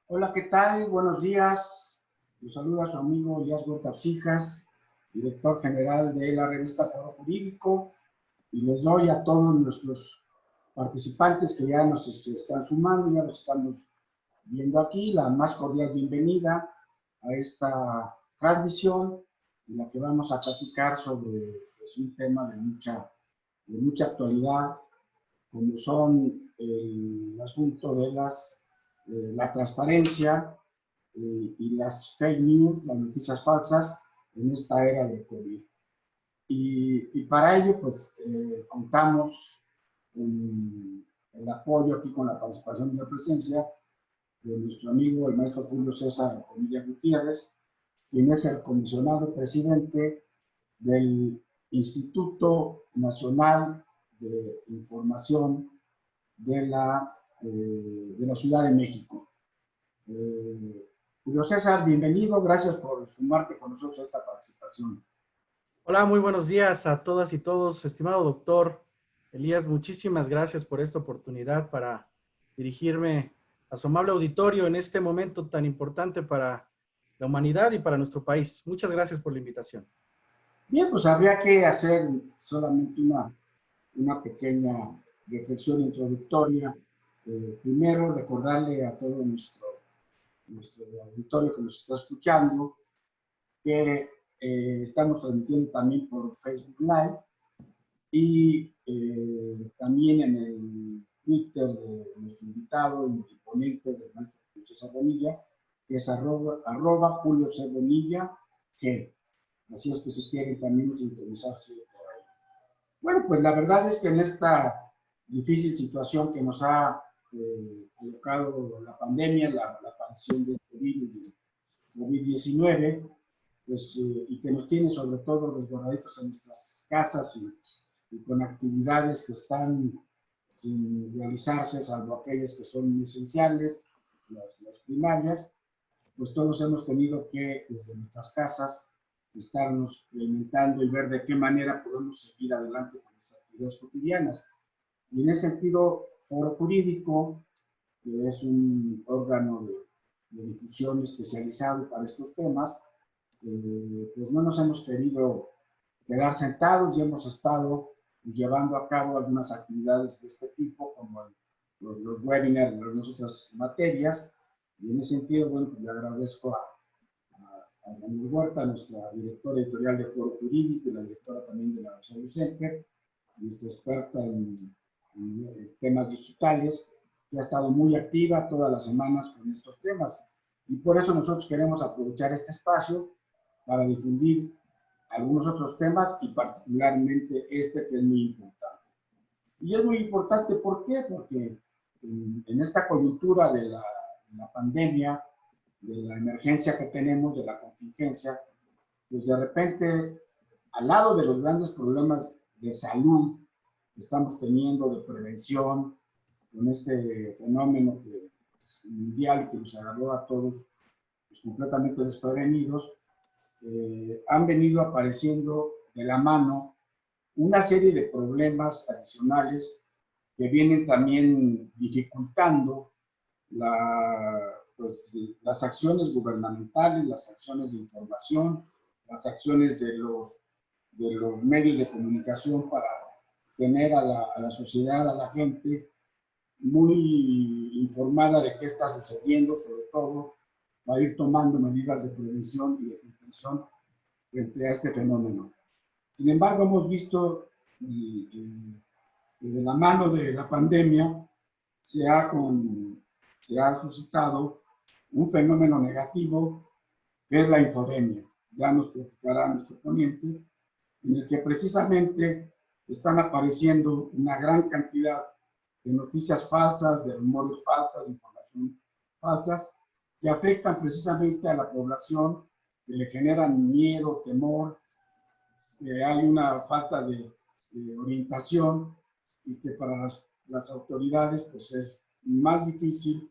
Hola, ¿qué tal? Buenos días. Los saluda su amigo Elías Huerta Psijas, director general de la revista Foro Jurídico, y les doy a todos nuestros participantes que ya nos están sumando, ya los estamos viendo aquí, la más cordial bienvenida a esta transmisión en la que vamos a platicar sobre un tema de mucha actualidad, como son el asunto de la transparencia y las fake news, las noticias falsas en esta era de COVID. Y para ello, pues, contamos con el apoyo aquí con la participación y la presencia de nuestro amigo, el maestro Julio César Bonilla Gutiérrez, quien es el comisionado presidente del Instituto Nacional de Información de la Ciudad de México. Julio César, bienvenido, gracias por sumarte con nosotros a esta participación. Hola, muy buenos días a todas y todos. Estimado doctor Elías, muchísimas gracias por esta oportunidad para dirigirme a su amable auditorio en este momento tan importante para la humanidad y para nuestro país. Muchas gracias por la invitación. Bien, pues habría que hacer solamente una pequeña reflexión introductoria. Primero, recordarle a todo nuestro auditorio que nos está escuchando que estamos transmitiendo también por Facebook Live y también en el Twitter de nuestro invitado y ponente del maestro Julio César Bonilla, que es arroba Julio C. Bonilla G. Así es que si quieren también sintonizarse por ahí. Bueno, pues la verdad es que en esta difícil situación que nos ha colocado la pandemia, la aparición del COVID-19, pues, y que nos tiene sobre todo resguardaditos en nuestras casas y con actividades que están sin realizarse, salvo aquellas que son esenciales, las primarias, pues todos hemos tenido que, desde nuestras casas, estarnos alimentando y ver de qué manera podemos seguir adelante con las actividades cotidianas. Y en ese sentido, Foro Jurídico, que es un órgano de difusión especializado para estos temas, pues no nos hemos querido quedar sentados y hemos estado pues, llevando a cabo algunas actividades de este tipo, como los webinars, las otras materias, y en ese sentido, bueno, pues le agradezco a Daniel Huerta, nuestra directora editorial de Foro Jurídico y la directora también de la Salud Center, nuestra experta en temas digitales, que ha estado muy activa todas las semanas con estos temas. Y por eso nosotros queremos aprovechar este espacio para difundir algunos otros temas y particularmente este que es muy importante. Y es muy importante, ¿por qué? Porque en esta coyuntura de la pandemia, de la emergencia que tenemos, de la contingencia, pues de repente, al lado de los grandes problemas de salud que estamos teniendo, de prevención, con este fenómeno mundial que nos agarró a todos pues, completamente desprevenidos, han venido apareciendo de la mano una serie de problemas adicionales que vienen también dificultando pues, las acciones gubernamentales, las acciones de información, las acciones de los medios de comunicación para tener a la sociedad, a la gente muy informada de qué está sucediendo, sobre todo va a ir tomando medidas de prevención y de contención frente a este fenómeno. Sin embargo, hemos visto que de la mano de la pandemia se ha suscitado un fenómeno negativo que es la infodemia. Ya nos platicará nuestro ponente, en el que precisamente están apareciendo una gran cantidad de noticias falsas, de rumores falsas, de información falsas, que afectan precisamente a la población, que le generan miedo, temor, que hay una falta de orientación y que para las autoridades pues es más difícil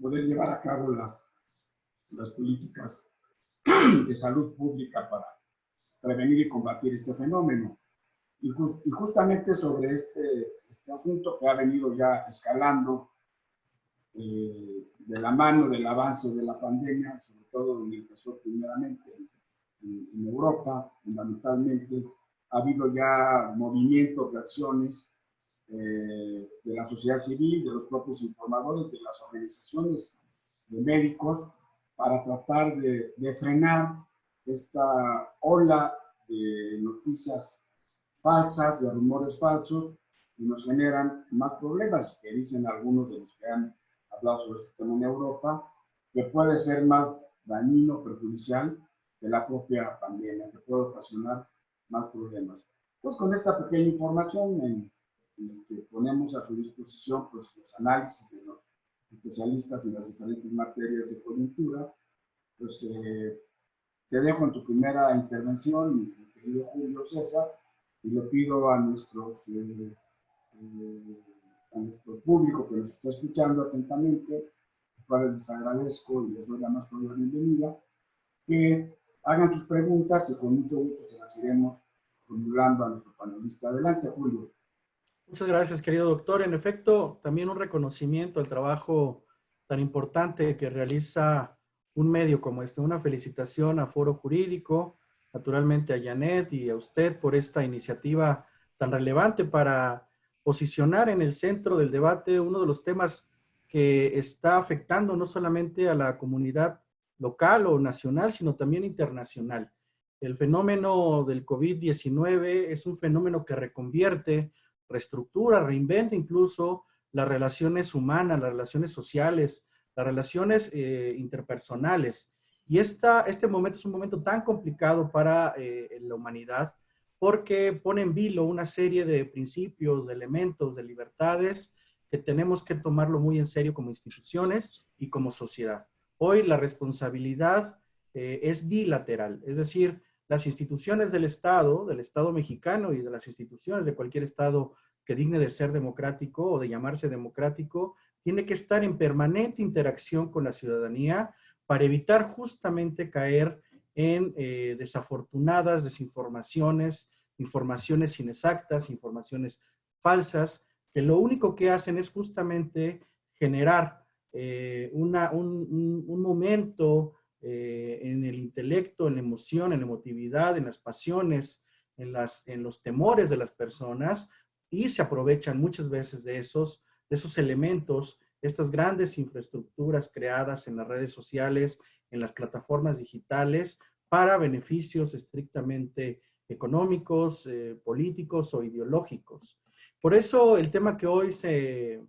poder llevar a cabo las políticas de salud pública para prevenir y combatir este fenómeno. Y justamente sobre este asunto que ha venido ya escalando de la mano del avance de la pandemia, sobre todo donde empezó primeramente en Europa, fundamentalmente, ha habido ya movimientos, reacciones de la sociedad civil, de los propios informadores, de las organizaciones de médicos, para tratar de frenar esta ola de noticias falsas, de rumores falsos, y nos generan más problemas, que dicen algunos de los que han hablado sobre este tema en Europa, que puede ser más dañino, perjudicial de la propia pandemia, que puede ocasionar más problemas. Entonces, con esta pequeña información en que ponemos a su disposición pues, los análisis de los especialistas en las diferentes materias de coyuntura, pues te dejo en tu primera intervención, mi querido Julio César, y le pido a nuestro público que nos está escuchando atentamente, cuales les agradezco y les doy la más cordial bienvenida, que hagan sus preguntas y con mucho gusto se las iremos formulando a nuestro panelista. Adelante, Julio. Muchas gracias, querido doctor. En efecto, también un reconocimiento al trabajo tan importante que realiza un medio como este. Una felicitación a Foro Jurídico, naturalmente a Janet y a usted por esta iniciativa tan relevante para posicionar en el centro del debate uno de los temas que está afectando no solamente a la comunidad local o nacional, sino también internacional. El fenómeno del COVID-19 es un fenómeno que reconvierte, reestructura, reinventa incluso las relaciones humanas, las relaciones sociales, las relaciones interpersonales. Y este momento es un momento tan complicado para la humanidad porque pone en vilo una serie de principios, de elementos, de libertades que tenemos que tomarlo muy en serio como instituciones y como sociedad. Hoy la responsabilidad es bilateral, es decir, las instituciones del Estado mexicano y de las instituciones de cualquier Estado que digne de ser democrático o de llamarse democrático, tiene que estar en permanente interacción con la ciudadanía para evitar justamente caer en desafortunadas desinformaciones, informaciones inexactas, informaciones falsas, que lo único que hacen es justamente generar un momento en el intelecto, en la emoción, en la emotividad, en las pasiones, en los temores de las personas, y se aprovechan muchas veces de esos elementos, estas grandes infraestructuras creadas en las redes sociales, en las plataformas digitales, para beneficios estrictamente económicos, políticos o ideológicos. Por eso el tema que hoy se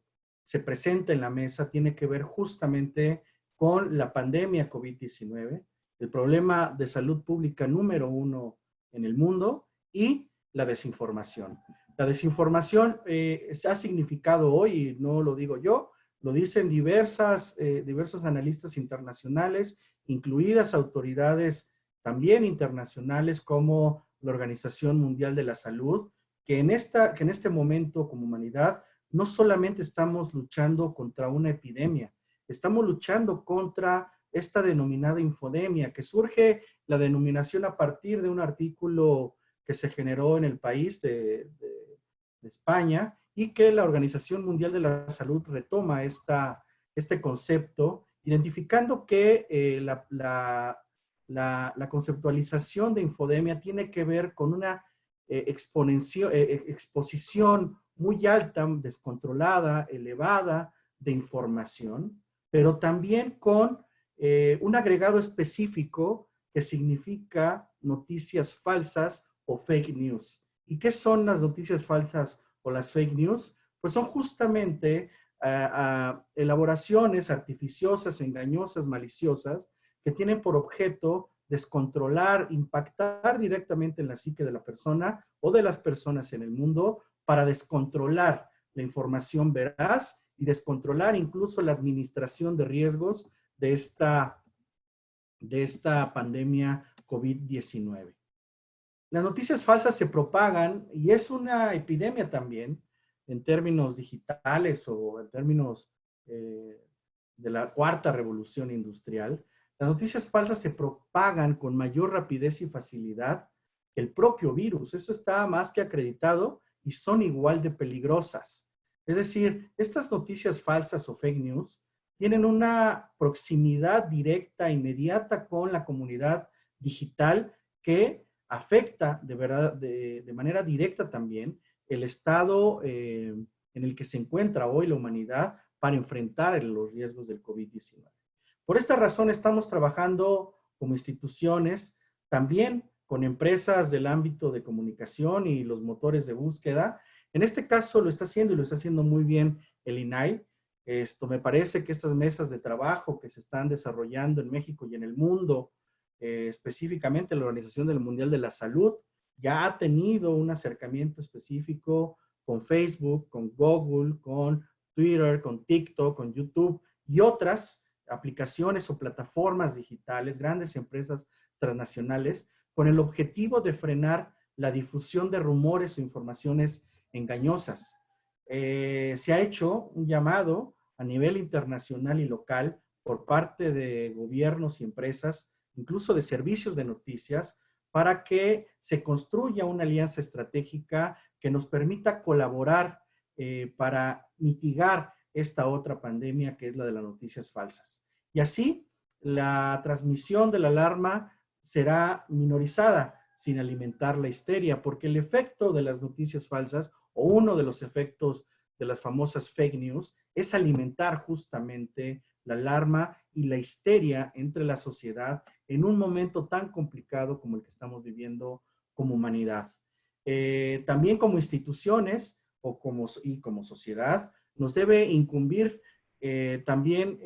presenta en la mesa tiene que ver justamente con la pandemia COVID-19, el problema de salud pública número 1 en el mundo y la desinformación. La desinformación se ha significado hoy, y no lo digo yo, lo dicen diversos analistas internacionales, incluidas autoridades también internacionales como la Organización Mundial de la Salud, que en este momento como humanidad no solamente estamos luchando contra una epidemia, estamos luchando contra esta denominada infodemia, que surge la denominación a partir de un artículo que se generó en el país de España y que la Organización Mundial de la Salud retoma este concepto, identificando que la conceptualización de infodemia tiene que ver con una exposición muy alta, descontrolada, elevada de información, pero también con un agregado específico que significa noticias falsas o fake news. ¿Y qué son las noticias falsas o las fake news? Pues son justamente elaboraciones artificiosas, engañosas, maliciosas, que tienen por objeto descontrolar, impactar directamente en la psique de la persona o de las personas en el mundo para descontrolar la información veraz y descontrolar incluso la administración de riesgos de esta pandemia COVID-19. Las noticias falsas se propagan y es una epidemia también en términos digitales o en términos de la cuarta revolución industrial. Las noticias falsas se propagan con mayor rapidez y facilidad que el propio virus. Eso está más que acreditado y son igual de peligrosas. Es decir, estas noticias falsas o fake news tienen una proximidad directa, inmediata con la comunidad digital que afecta de manera directa también el estado en el que se encuentra hoy la humanidad para enfrentar los riesgos del COVID-19. Por esta razón estamos trabajando como instituciones, también con empresas del ámbito de comunicación y los motores de búsqueda. En este caso lo está haciendo y lo está haciendo muy bien el INAI. Me parece que estas mesas de trabajo que se están desarrollando en México y en el mundo, específicamente la Organización Mundial de la Salud, ya ha tenido un acercamiento específico con Facebook, con Google, con Twitter, con TikTok, con YouTube y otras aplicaciones o plataformas digitales, grandes empresas transnacionales, con el objetivo de frenar la difusión de rumores o informaciones engañosas. Se ha hecho un llamado a nivel internacional y local por parte de gobiernos y empresas, incluso de servicios de noticias, para que se construya una alianza estratégica que nos permita colaborar para mitigar esta otra pandemia que es la de las noticias falsas. Y así, la transmisión de la alarma será minorizada sin alimentar la histeria, porque el efecto de las noticias falsas, o uno de los efectos de las famosas fake news, es alimentar justamente la alarma y la histeria entre la sociedad en un momento tan complicado como el que estamos viviendo como humanidad. También como instituciones y como sociedad, nos debe incumbir también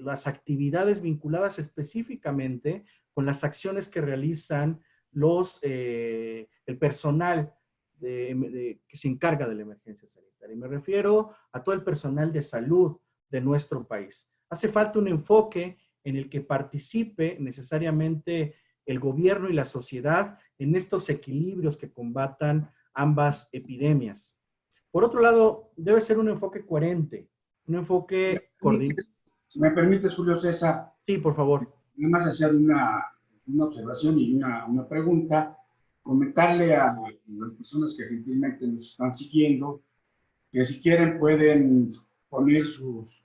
las actividades vinculadas específicamente con las acciones que realizan el personal que se encarga de la emergencia sanitaria. Y me refiero a todo el personal de salud de nuestro país. Hace falta un enfoque en el que participe necesariamente el gobierno y la sociedad en estos equilibrios que combatan ambas epidemias. Por otro lado, debe ser un enfoque coherente, un enfoque coordinado. Si me permites, Julio César. Sí, por favor. Nada más hacer una observación y una pregunta. Comentarle a las personas que gentilmente nos están siguiendo que si quieren pueden poner sus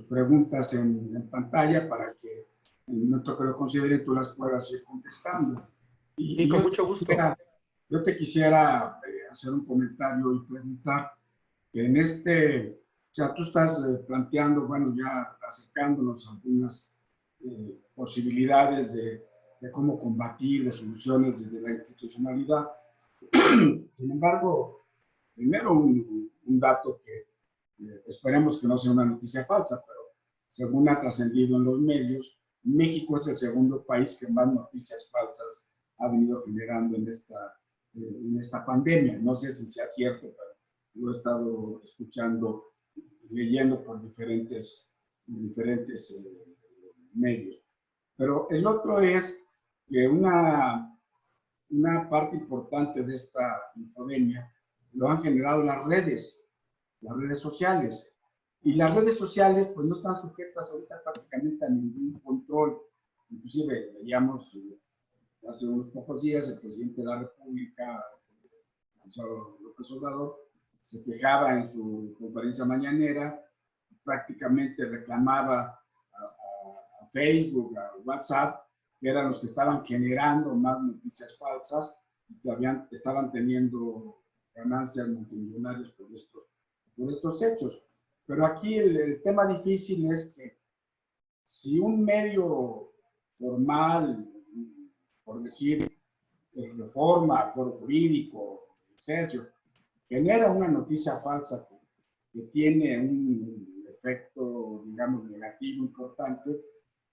preguntas en pantalla para que en el momento que lo consideren tú las puedas ir contestando. Y con mucho gusto. Yo te quisiera hacer un comentario y preguntar que o sea, tú estás planteando, bueno, ya acercándonos a algunas posibilidades de cómo combatir, de soluciones desde la institucionalidad. Sin embargo, primero un dato que esperemos que no sea una noticia falsa, pero según ha trascendido en los medios, México es el segundo país que más noticias falsas ha venido generando en esta pandemia. No sé si sea cierto, pero lo he estado escuchando, leyendo por diferentes medios. Pero el otro es que una parte importante de esta infodemia lo han generado las redes sociales. Y las redes sociales pues no están sujetas ahorita prácticamente a ningún control. Inclusive veíamos hace unos pocos días el presidente de la República, López Obrador, se quejaba en su conferencia mañanera, prácticamente reclamaba a Facebook, a WhatsApp, que eran los que estaban generando más noticias falsas y que estaban teniendo ganancias multimillonarias por estos hechos. Pero aquí el tema difícil es que si un medio formal, por decir, Reforma, Foro Jurídico, Excelsior, genera una noticia falsa que tiene un efecto, digamos, negativo importante,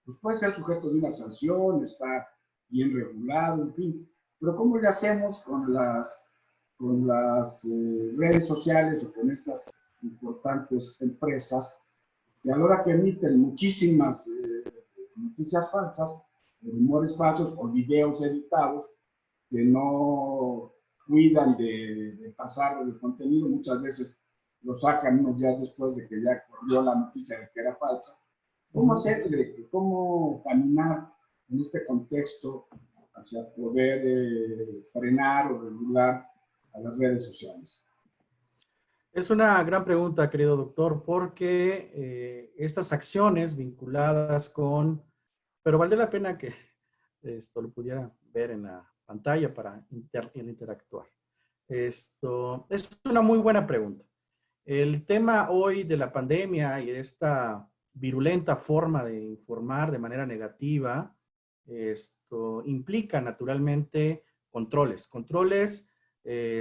pues puede ser sujeto de una sanción, está bien regulado, en fin. Pero ¿cómo le hacemos con las redes sociales o con estas importantes empresas que a la hora que emiten muchísimas noticias falsas, rumores falsos o videos editados que no cuidan de pasar el contenido? Muchas veces lo sacan unos días después de que ya corrió la noticia de que era falsa. ¿Cómo hacerle, cómo caminar en este contexto hacia poder frenar o regular a las redes sociales? Es una gran pregunta, querido doctor, porque estas acciones vinculadas con, pero vale la pena que esto lo pudiera ver en la pantalla para interactuar. Esto es una muy buena pregunta. El tema hoy de la pandemia y esta virulenta forma de informar de manera negativa, esto implica naturalmente controles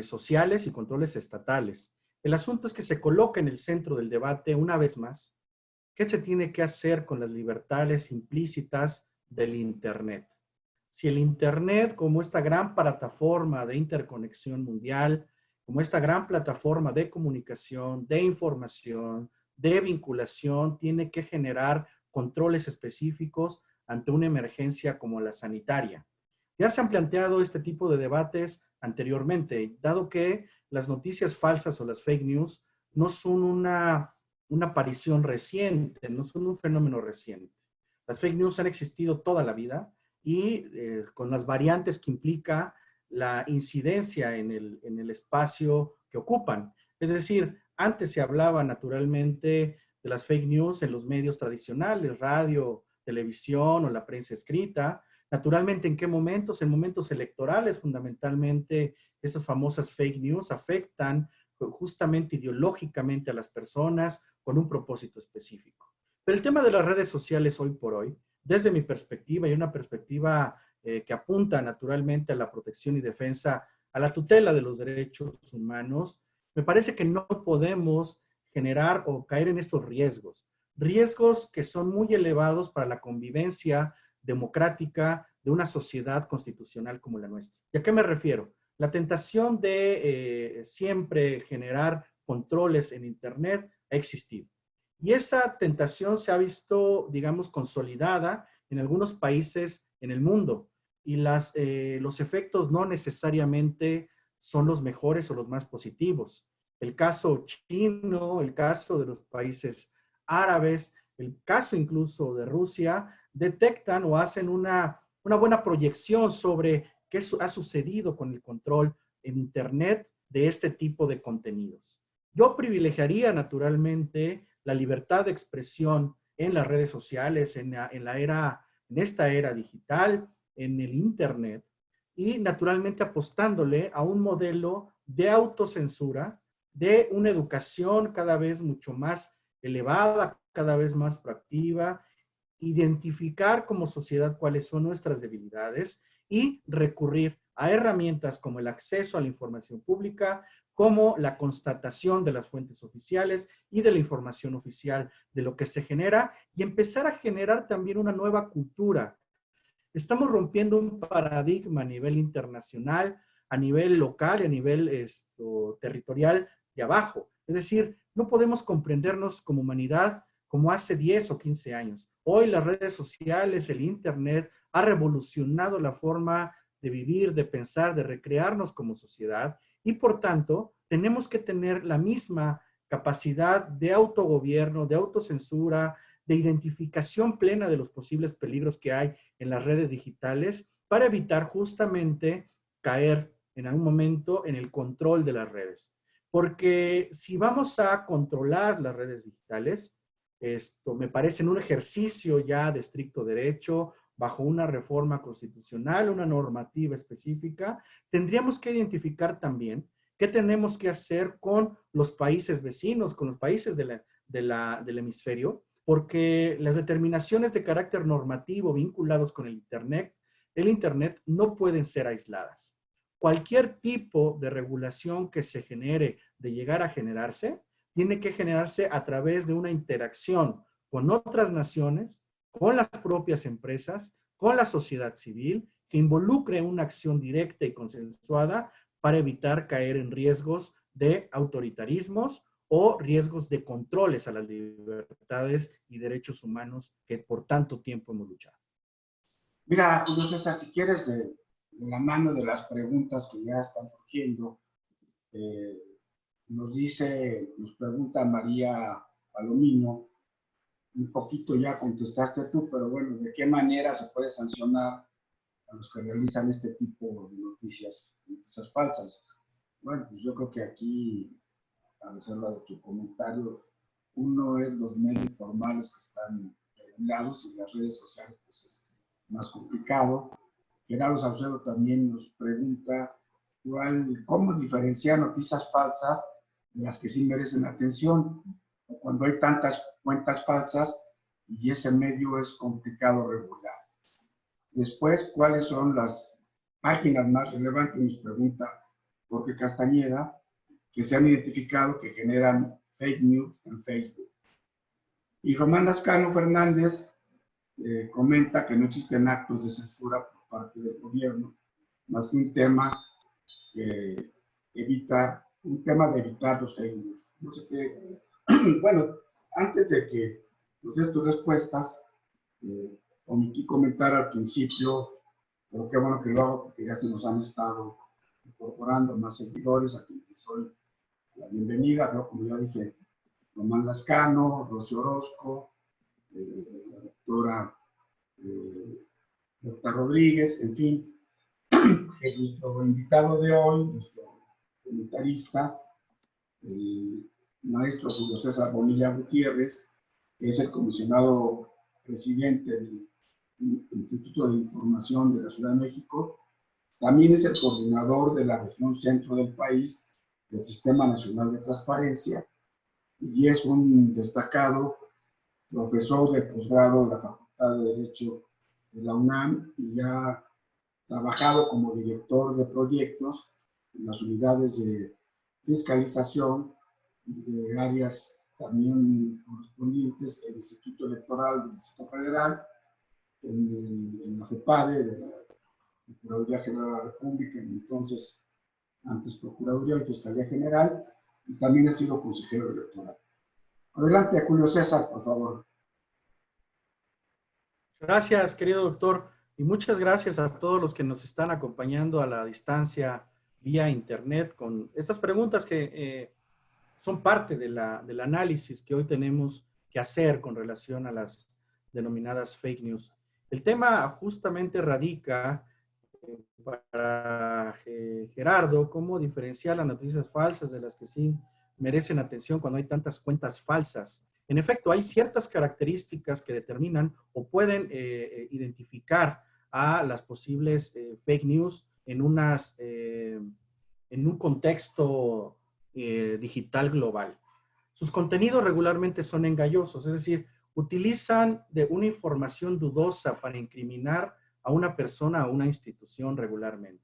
sociales y controles estatales. El asunto es que se coloca en el centro del debate una vez más, ¿qué se tiene que hacer con las libertades implícitas del Internet? Si el Internet, como esta gran plataforma de interconexión mundial, como esta gran plataforma de comunicación, de información, de vinculación, tiene que generar controles específicos ante una emergencia como la sanitaria. Ya se han planteado este tipo de debates anteriormente, dado que las noticias falsas o las fake news no son una aparición reciente, no son un fenómeno reciente. Las fake news han existido toda la vida y con las variantes que implica la incidencia en el espacio que ocupan. Es decir, antes se hablaba naturalmente de las fake news en los medios tradicionales, radio, televisión o la prensa escrita. Naturalmente, ¿en qué momentos? En momentos electorales, fundamentalmente, esas famosas fake news afectan justamente ideológicamente a las personas con un propósito específico. Pero el tema de las redes sociales hoy por hoy, desde mi perspectiva y una perspectiva que apunta naturalmente a la protección y defensa, a la tutela de los derechos humanos, me parece que no podemos generar o caer en estos riesgos que son muy elevados para la convivencia democrática de una sociedad constitucional como la nuestra. ¿Y a qué me refiero? La tentación de siempre generar controles en Internet ha existido. Y esa tentación se ha visto, digamos, consolidada en algunos países en el mundo. Y los efectos no necesariamente son los mejores o los más positivos. El caso chino, el caso de los países árabes, el caso incluso de Rusia, detectan o hacen una buena proyección sobre qué ha sucedido con el control en Internet de este tipo de contenidos. Yo privilegiaría naturalmente la libertad de expresión en las redes sociales, en esta era digital, en el Internet, y naturalmente apostándole a un modelo de autocensura, de una educación cada vez mucho más elevada, cada vez más proactiva, identificar como sociedad cuáles son nuestras debilidades y recurrir a herramientas como el acceso a la información pública, como la constatación de las fuentes oficiales y de la información oficial de lo que se genera y empezar a generar también una nueva cultura. Estamos rompiendo un paradigma a nivel internacional, a nivel local y a nivel territorial de abajo. Es decir, no podemos comprendernos como humanidad como hace 10 o 15 años. Hoy las redes sociales, el Internet, ha revolucionado la forma de vivir, de pensar, de recrearnos como sociedad y por tanto tenemos que tener la misma capacidad de autogobierno, de autocensura, de identificación plena de los posibles peligros que hay en las redes digitales para evitar justamente caer en algún momento en el control de las redes. Porque si vamos a controlar las redes digitales, esto me parece en un ejercicio ya de estricto derecho, bajo una reforma constitucional, una normativa específica, tendríamos que identificar también qué tenemos que hacer con los países vecinos, con los países del hemisferio, porque las determinaciones de carácter normativo vinculados con el Internet no pueden ser aisladas. Cualquier tipo de regulación que se genere, de llegar a generarse, tiene que generarse a través de una interacción con otras naciones, con las propias empresas, con la sociedad civil, que involucre una acción directa y consensuada para evitar caer en riesgos de autoritarismos o riesgos de controles a las libertades y derechos humanos que por tanto tiempo hemos luchado. Mira, Julio César, si quieres, de la mano de las preguntas que ya están surgiendo, nos pregunta María Palomino, un poquito ya contestaste tú, pero bueno, ¿de qué manera se puede sancionar a los que realizan este tipo de noticias falsas? Bueno, pues yo creo que aquí, a reserva de tu comentario, uno es los medios formales que están regulados y las redes sociales, pues es más complicado. Gerardo Saucedo también nos pregunta cómo diferenciar noticias falsas de las que sí merecen atención, cuando hay tantas cuentas falsas y ese medio es complicado regular. Después, ¿cuáles son las páginas más relevantes? Nos pregunta Jorge Castañeda, que se han identificado que generan fake news en Facebook. Y Román Lascano Fernández comenta que no existen actos de censura por parte del gobierno, más que un tema de evitar los fake news. No sé qué. Bueno, antes de que nos des tus respuestas, omití comentar al principio, pero qué bueno que lo hago porque ya se nos han estado incorporando más seguidores, a quienes les doy la bienvenida. Veo, como ya dije, Román Lascano, Rosy Orozco, la doctora Berta Rodríguez, en fin, nuestro invitado de hoy, nuestro comentarista, el maestro Julio César Bonilla Gutiérrez, que es el comisionado presidente del Instituto de Información de la Ciudad de México. También es el coordinador de la región centro del país del Sistema Nacional de Transparencia y es un destacado profesor de posgrado de la Facultad de Derecho de la UNAM y ha trabajado como director de proyectos en las unidades de fiscalización y de áreas también correspondientes el Instituto Electoral del Distrito Federal, en la FEPADE de la Procuraduría General de la República, entonces antes Procuraduría y Fiscalía General, y también ha sido consejero electoral. Adelante, Julio César, por favor. Gracias, querido doctor, y muchas gracias a todos los que nos están acompañando a la distancia vía internet con estas preguntas que son parte de del análisis que hoy tenemos que hacer con relación a las denominadas fake news. El tema justamente radica para Gerardo, cómo diferenciar las noticias falsas de las que sí merecen atención cuando hay tantas cuentas falsas. En efecto, hay ciertas características que determinan o pueden identificar a las posibles fake news en un contexto digital global. Sus contenidos regularmente son engañosos, es decir, utilizan de una información dudosa para incriminar a una persona o una institución regularmente.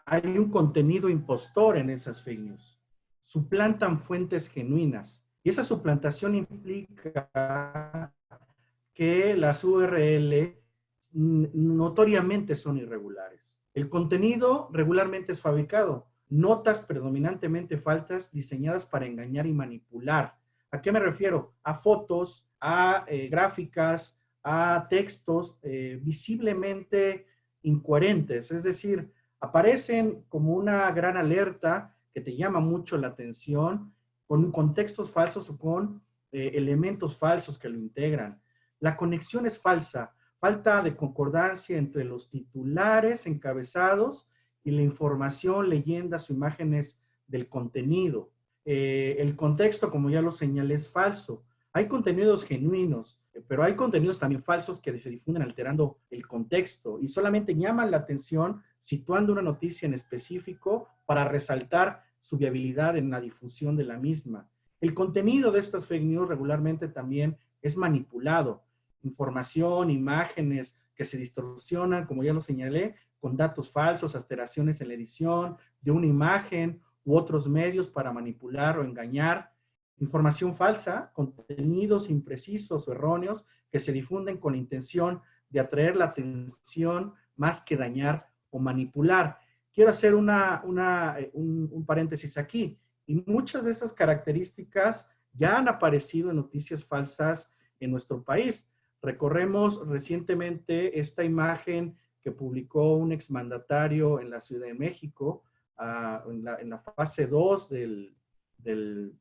Hay un contenido impostor en esas fake news. Suplantan fuentes genuinas. Y esa suplantación implica que las URL notoriamente son irregulares. El contenido regularmente es fabricado. Notas predominantemente falsas diseñadas para engañar y manipular. ¿A qué me refiero? A fotos, a gráficas, a textos visiblemente incoherentes. Es decir, aparecen como una gran alerta que te llama mucho la atención con contextos falsos o con elementos falsos que lo integran. La conexión es falsa, falta de concordancia entre los titulares encabezados y la información, leyendas o imágenes del contenido. El contexto, como ya lo señalé, es falso. Hay contenidos genuinos, pero hay contenidos también falsos que se difunden alterando el contexto y solamente llaman la atención situando una noticia en específico para resaltar su viabilidad en la difusión de la misma. El contenido de estas fake news regularmente también es manipulado. Información, imágenes que se distorsionan, como ya lo señalé, con datos falsos, alteraciones en la edición de una imagen u otros medios para manipular o engañar. Información falsa, contenidos imprecisos o erróneos que se difunden con la intención de atraer la atención más que dañar o manipular. Quiero hacer un paréntesis aquí. Y muchas de esas características ya han aparecido en noticias falsas en nuestro país. Recorremos recientemente esta imagen que publicó un exmandatario en la Ciudad de México, en la fase 2 del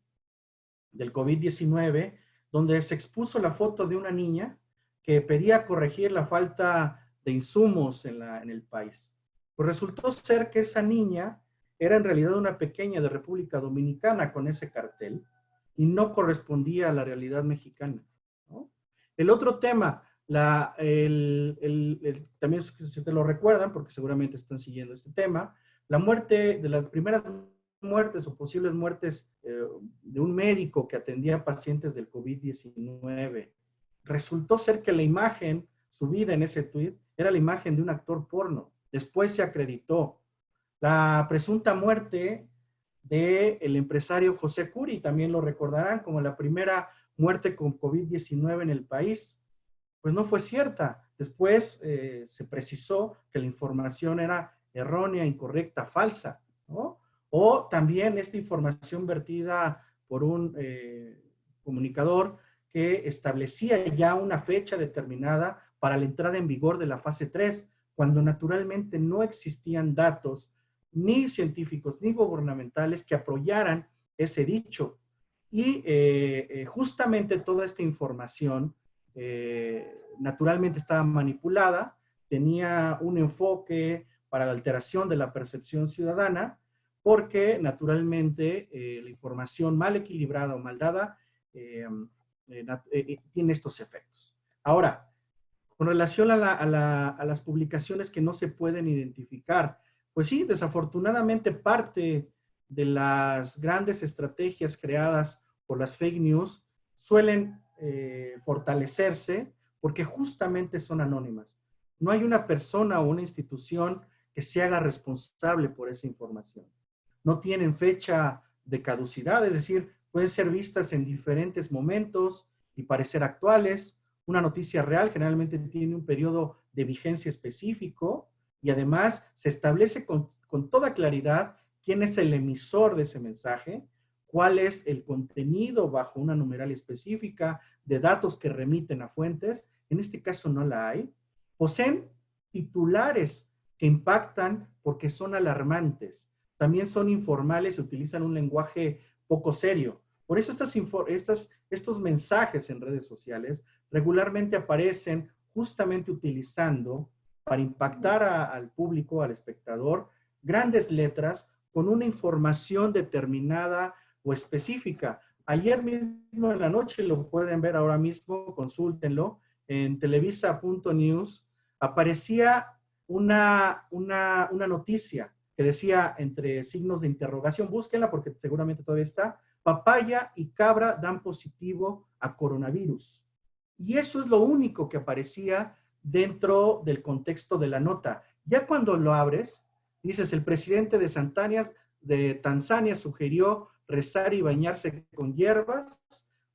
COVID-19, donde se expuso la foto de una niña que pedía corregir la falta de insumos en el país. Pues resultó ser que esa niña era en realidad una pequeña de República Dominicana con ese cartel y no correspondía a la realidad mexicana, ¿no? El otro tema, también si te lo recuerdan, porque seguramente están siguiendo este tema, la muerte de las primeras muertes o posibles muertes de un médico que atendía pacientes del COVID-19. Resultó ser que la imagen subida en ese tweet era la imagen de un actor porno. Después se acreditó la presunta muerte del empresario José Curi, también lo recordarán como la primera muerte con COVID-19 en el país. Pues no fue cierta. Después se precisó que la información era errónea, incorrecta, falsa, ¿no? O también esta información vertida por un comunicador que establecía ya una fecha determinada para la entrada en vigor de la fase 3, cuando naturalmente no existían datos ni científicos ni gubernamentales que apoyaran ese dicho. Y justamente toda esta información naturalmente estaba manipulada, tenía un enfoque para la alteración de la percepción ciudadana, porque naturalmente la información mal equilibrada o mal dada tiene estos efectos. Ahora, con relación a las publicaciones que no se pueden identificar, pues sí, desafortunadamente parte de las grandes estrategias creadas por las fake news suelen fortalecerse porque justamente son anónimas. No hay una persona o una institución que se haga responsable por esa información. No tienen fecha de caducidad, es decir, pueden ser vistas en diferentes momentos y parecer actuales. Una noticia real generalmente tiene un periodo de vigencia específico y además se establece con toda claridad quién es el emisor de ese mensaje, cuál es el contenido bajo una numeralia específica de datos que remiten a fuentes. En este caso no la hay. Poseen titulares que impactan porque son alarmantes. También son informales y utilizan un lenguaje poco serio. Por eso estos mensajes en redes sociales regularmente aparecen justamente utilizando para impactar al público, al espectador, grandes letras con una información determinada o específica. Ayer mismo en la noche, lo pueden ver ahora mismo, consúltenlo, en televisa.news aparecía una noticia que decía entre signos de interrogación, búsquenla porque seguramente todavía está, papaya y cabra dan positivo a coronavirus. Y eso es lo único que aparecía dentro del contexto de la nota. Ya cuando lo abres, dices, el presidente de Tanzania sugirió rezar y bañarse con hierbas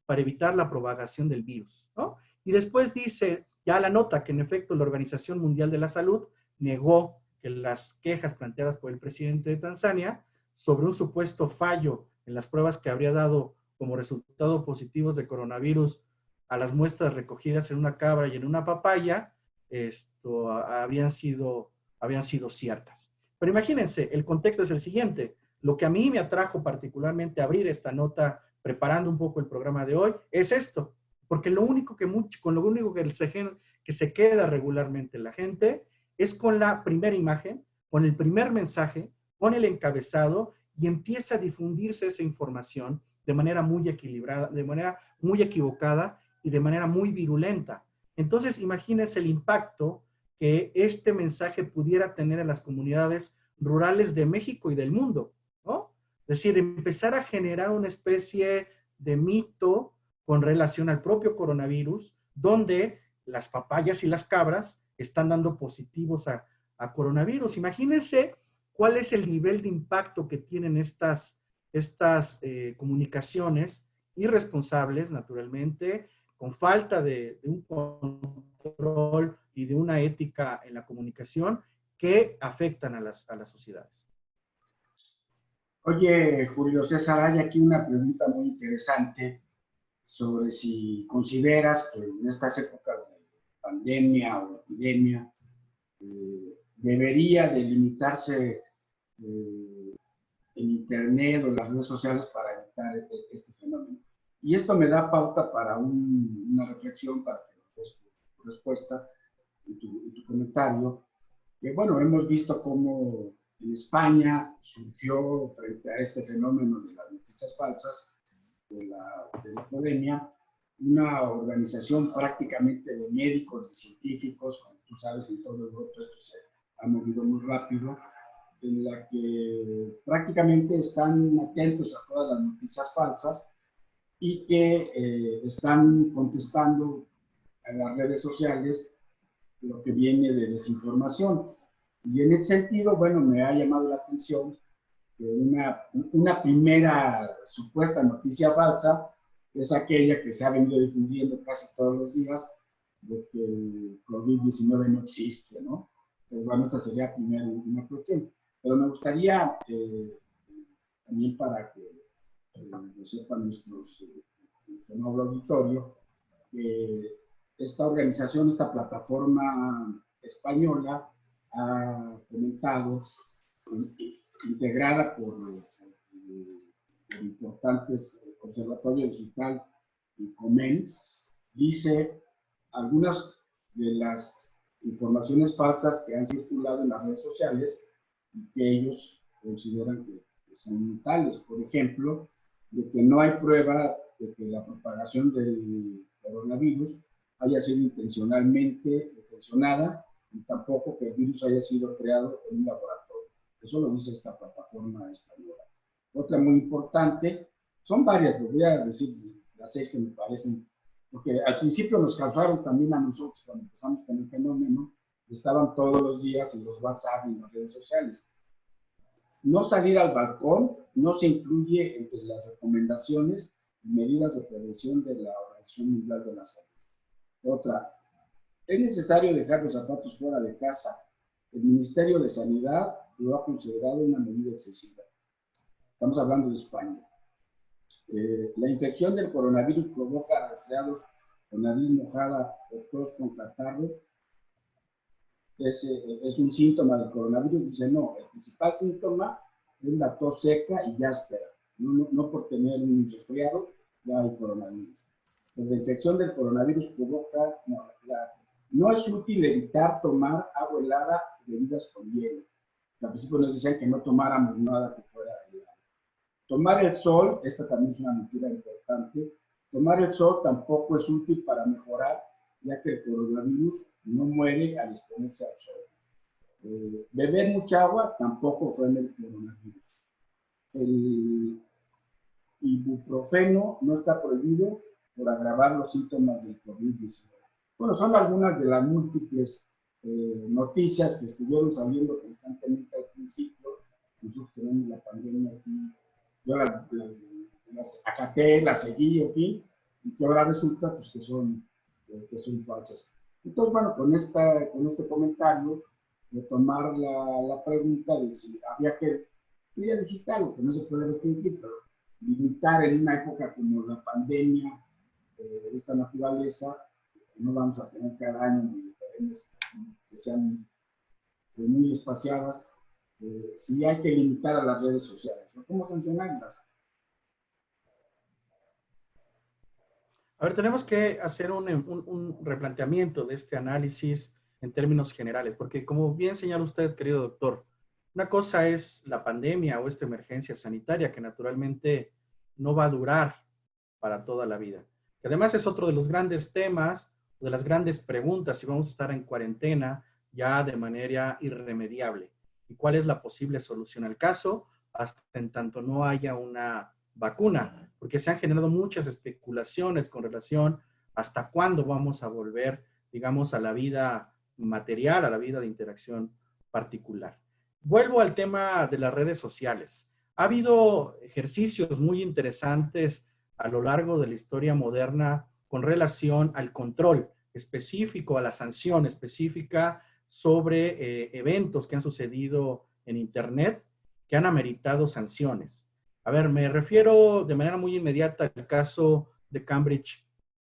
para evitar la propagación del virus, ¿no? Y después dice ya la nota que en efecto la Organización Mundial de la Salud negó que las quejas planteadas por el presidente de Tanzania sobre un supuesto fallo en las pruebas que habría dado como resultado positivos de coronavirus a las muestras recogidas en una cabra y en una papaya, habían sido ciertas. Pero imagínense, el contexto es el siguiente. Lo que a mí me atrajo particularmente a abrir esta nota, preparando un poco el programa de hoy, es esto. Porque con lo único que se queda regularmente la gente es con la primera imagen, con el primer mensaje, con el encabezado y empieza a difundirse esa información de manera muy equilibrada, de manera muy equivocada y de manera muy virulenta. Entonces, imagínense el impacto que este mensaje pudiera tener en las comunidades rurales de México y del mundo, ¿no? Es decir, empezar a generar una especie de mito con relación al propio coronavirus, donde las papayas y las cabras están dando positivos a coronavirus. Imagínense cuál es el nivel de impacto que tienen estas comunicaciones irresponsables, naturalmente, con falta de un control y de una ética en la comunicación que afectan a las sociedades. Oye, Julio César, hay aquí una pregunta muy interesante sobre si consideras que en estas épocas de pandemia o epidemia debería delimitarse el Internet o las redes sociales para evitar este fenómeno. Y esto me da pauta para una reflexión, para que nos des tu respuesta y tu comentario. Que bueno, hemos visto cómo en España surgió frente a este fenómeno de las noticias falsas, de la epidemia, una organización prácticamente de médicos, de científicos, como tú sabes, en todo Europa esto se ha movido muy rápido, en la que prácticamente están atentos a todas las noticias falsas y que están contestando a las redes sociales lo que viene de desinformación. Y en ese sentido, bueno, me ha llamado la atención que una primera supuesta noticia falsa es aquella que se ha venido difundiendo casi todos los días de que el COVID-19 no existe, ¿no? Entonces, bueno, esta sería primero una cuestión. Pero me gustaría, también para que lo sepan nuestro nuevo auditorio, esta organización, esta plataforma española, ha comentado, integrada por importantes Observatorio Digital y COMEN, dice algunas de las informaciones falsas que han circulado en las redes sociales y que ellos consideran que son tales. Por ejemplo, de que no hay prueba de que la propagación del coronavirus haya sido intencionalmente intencionada y tampoco que el virus haya sido creado en un laboratorio. Eso lo dice esta plataforma española. Otra muy importante, son varias, les voy a decir las 6 que me parecen, porque al principio nos causaron también a nosotros cuando empezamos con el fenómeno, estaban todos los días en los WhatsApp y en las redes sociales. No salir al balcón no se incluye entre las recomendaciones y medidas de prevención de la Organización Mundial de la Salud. Otra, es necesario dejar los zapatos fuera de casa. El Ministerio de Sanidad lo ha considerado una medida excesiva. Estamos hablando de España. La infección del coronavirus provoca resfriados con nariz mojada o tos con catarro. Es un síntoma del coronavirus. Dice, no, el principal síntoma es la tos seca y áspera. No por tener un resfriado ya hay coronavirus. La infección del coronavirus provoca, no es útil evitar tomar agua helada y bebidas con hielo. Al principio nos decían que no tomáramos nada que fuera helado. Tomar el sol, esta también es una mentira importante, tomar el sol tampoco es útil para mejorar, ya que el coronavirus no muere al exponerse al sol. Beber mucha agua tampoco frena el coronavirus. El ibuprofeno no está prohibido por agravar los síntomas del COVID-19. Bueno, son algunas de las múltiples noticias que estuvieron saliendo constantemente al principio. Nosotros tenemos la pandemia aquí, yo las acaté, las seguí, en fin, y que ahora resulta pues, que son falsas. Entonces, bueno, con este comentario, de tomar la pregunta de si había que, tú ya dijiste algo, que no se puede restringir, pero limitar en una época como la pandemia de esta naturaleza, no vamos a tener cada año ni queremos que sean muy espaciadas, si hay que limitar a las redes sociales, ¿no? ¿Cómo sancionarlas? A ver, tenemos que hacer un replanteamiento de este análisis en términos generales, porque como bien señala usted, querido doctor, una cosa es la pandemia o esta emergencia sanitaria que naturalmente no va a durar para toda la vida. Que además es otro de los grandes temas, de las grandes preguntas, si vamos a estar en cuarentena ya de manera irremediable. ¿Y cuál es la posible solución al caso? Hasta en tanto no haya una vacuna, porque se han generado muchas especulaciones con relación hasta cuándo vamos a volver, digamos, a la vida material, a la vida de interacción particular. Vuelvo al tema de las redes sociales. Ha habido ejercicios muy interesantes a lo largo de la historia moderna con relación al control específico, a la sanción específica sobre eventos que han sucedido en Internet que han ameritado sanciones. A ver, me refiero de manera muy inmediata al caso de Cambridge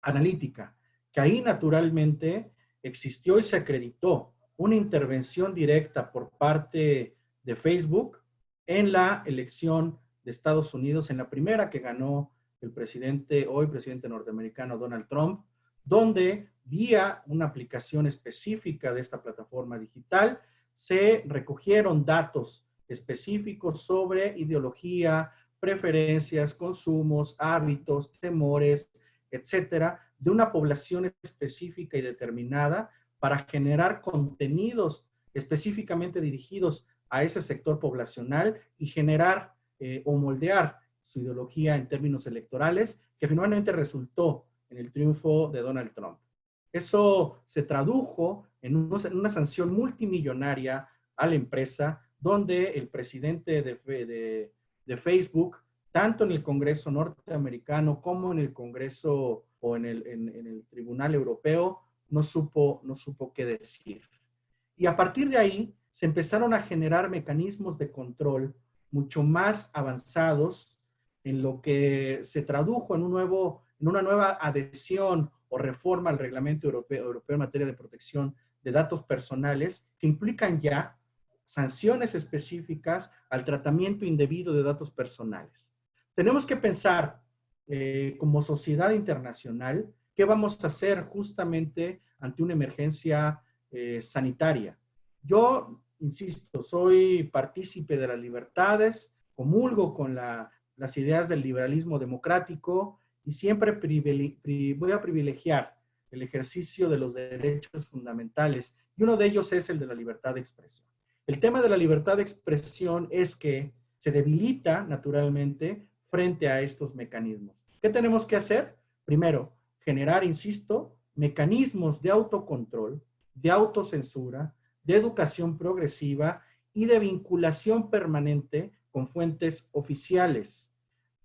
Analytica, que ahí naturalmente existió y se acreditó una intervención directa por parte de Facebook en la elección de Estados Unidos, en la primera que ganó el presidente, hoy presidente norteamericano Donald Trump, donde vía una aplicación específica de esta plataforma digital se recogieron datos específicos sobre ideología, preferencias, consumos, hábitos, temores, etcétera, de una población específica y determinada para generar contenidos específicamente dirigidos a ese sector poblacional y generar o moldear su ideología en términos electorales, que finalmente resultó en el triunfo de Donald Trump. Eso se tradujo en una sanción multimillonaria a la empresa, donde el presidente de Facebook, tanto en el Congreso norteamericano como en el Congreso o en el Tribunal Europeo, no supo qué decir. Y a partir de ahí se empezaron a generar mecanismos de control mucho más avanzados, en lo que se tradujo en una nueva adhesión o reforma al Reglamento Europeo en materia de protección de datos personales, que implican ya sanciones específicas al tratamiento indebido de datos personales. Tenemos que pensar como sociedad internacional qué vamos a hacer justamente ante una emergencia sanitaria. Yo, insisto, soy partícipe de las libertades, comulgo con las ideas del liberalismo democrático y siempre voy a privilegiar el ejercicio de los derechos fundamentales, y uno de ellos es el de la libertad de expresión. El tema de la libertad de expresión es que se debilita naturalmente frente a estos mecanismos. ¿Qué tenemos que hacer? Primero, generar, insisto, mecanismos de autocontrol, de autocensura, de educación progresiva y de vinculación permanente con fuentes oficiales.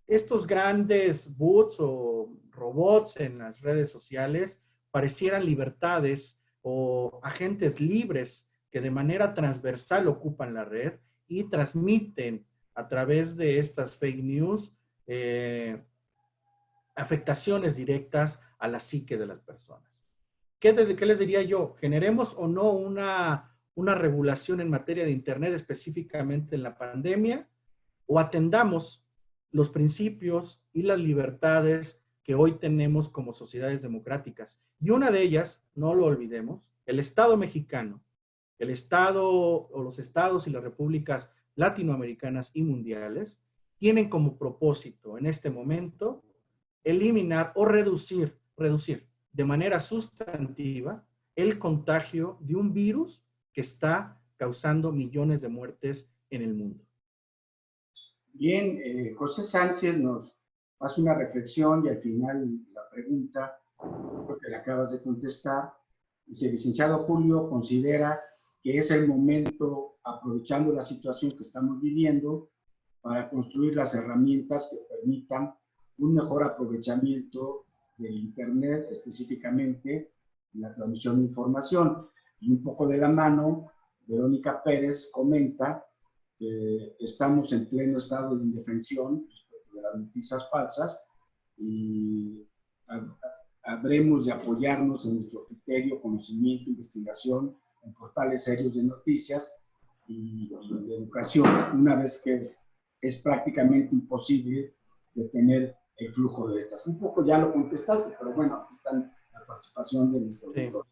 Estos grandes bots o robots en las redes sociales parecieran libertades o agentes libres que de manera transversal ocupan la red y transmiten a través de estas fake news afectaciones directas a la psique de las personas. ¿Qué les diría yo? ¿Generemos o no una regulación en materia de Internet específicamente en la pandemia? ¿O atendamos los principios y las libertades que hoy tenemos como sociedades democráticas? Y una de ellas, no lo olvidemos, el Estado mexicano, el Estado o los estados y las repúblicas latinoamericanas y mundiales tienen como propósito en este momento eliminar o reducir de manera sustantiva el contagio de un virus que está causando millones de muertes en el mundo. Bien, José Sánchez nos hace una reflexión y al final la pregunta, creo que la acabas de contestar. Dice, licenciado Julio considera que es el momento, aprovechando la situación que estamos viviendo, para construir las herramientas que permitan un mejor aprovechamiento del Internet, específicamente la transmisión de información. Y un poco de la mano, Verónica Pérez comenta que estamos en pleno estado de indefensión respecto de las noticias falsas y habremos de apoyarnos en nuestro criterio, conocimiento, investigación, en portales serios de noticias y de educación, una vez que es prácticamente imposible detener el flujo de estas. Un poco ya lo contestaste, pero bueno, aquí está la participación de nuestro auditor.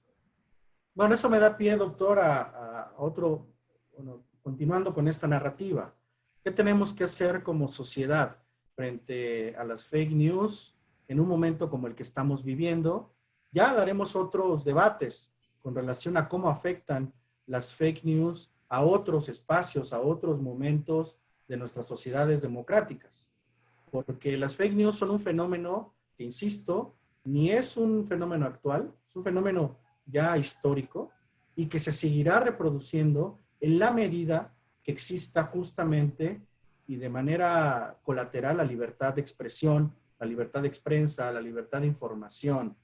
Bueno, eso me da pie, doctor, a otro, bueno, continuando con esta narrativa. ¿Qué tenemos que hacer como sociedad frente a las fake news en un momento como el que estamos viviendo? Ya daremos otros debates con relación a cómo afectan las fake news a otros espacios, a otros momentos de nuestras sociedades democráticas. Porque las fake news son un fenómeno que, insisto, ni es un fenómeno actual, es un fenómeno ya histórico y que se seguirá reproduciendo en la medida que exista justamente y de manera colateral la libertad de expresión, la libertad de prensa, la libertad de información.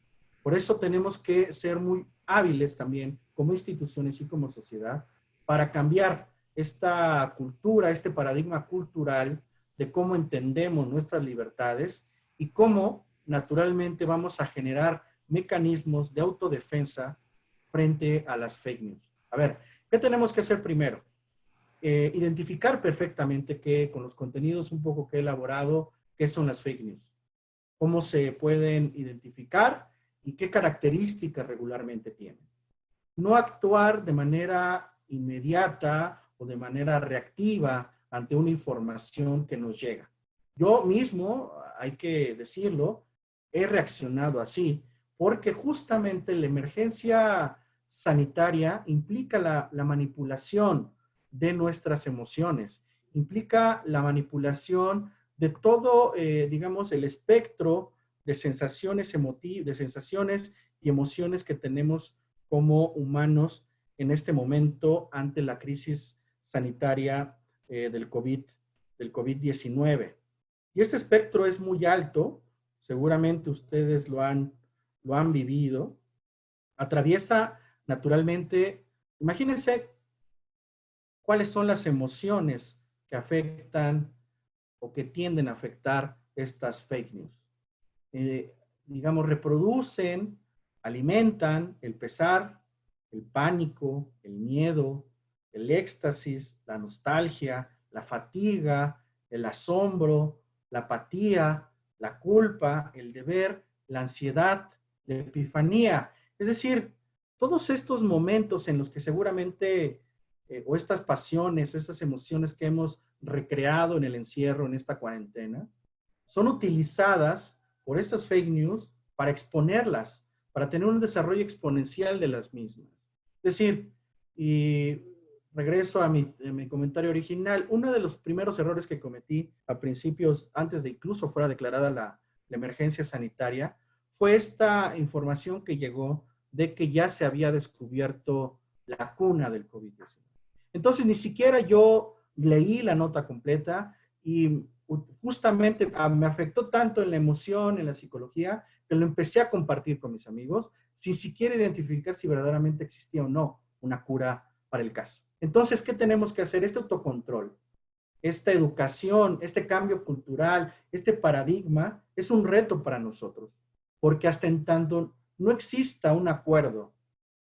Por eso tenemos que ser muy hábiles también como instituciones y como sociedad para cambiar esta cultura, este paradigma cultural de cómo entendemos nuestras libertades y cómo naturalmente vamos a generar mecanismos de autodefensa frente a las fake news. A ver, ¿qué tenemos que hacer primero? Identificar perfectamente que con los contenidos un poco que he elaborado, qué son las fake news. cómo se pueden identificar y qué características regularmente tienen. No actuar de manera inmediata o de manera reactiva ante una información que nos llega. Yo mismo, hay que decirlo, he reaccionado así, porque justamente la emergencia sanitaria implica la manipulación de nuestras emociones, implica la manipulación de todo, digamos, el espectro de sensaciones de sensaciones y emociones que tenemos como humanos en este momento ante la crisis sanitaria del COVID-19. Y este espectro es muy alto, seguramente ustedes lo han vivido. Atraviesa naturalmente, imagínense cuáles son las emociones que afectan o que tienden a afectar estas fake news. Digamos, reproducen, alimentan el pesar, el pánico, el miedo, el éxtasis, la nostalgia, la fatiga, el asombro, la apatía, la culpa, el deber, la ansiedad, la epifanía. Es decir, todos estos momentos en los que seguramente, o estas pasiones, estas emociones que hemos recreado en el encierro, en esta cuarentena, son utilizadas por estas fake news para exponerlas, para tener un desarrollo exponencial de las mismas. Es decir, y regreso a mi comentario original, uno de los primeros errores que cometí a principios, antes de incluso fuera declarada la emergencia sanitaria, fue esta información que llegó de que ya se había descubierto la cuna del COVID-19. Entonces, ni siquiera yo leí la nota completa y justamente me afectó tanto en la emoción, en la psicología, que lo empecé a compartir con mis amigos, sin siquiera identificar si verdaderamente existía o no una cura para el caso. Entonces, ¿qué tenemos que hacer? Este autocontrol, esta educación, este cambio cultural, este paradigma, es un reto para nosotros, porque hasta en tanto no exista un acuerdo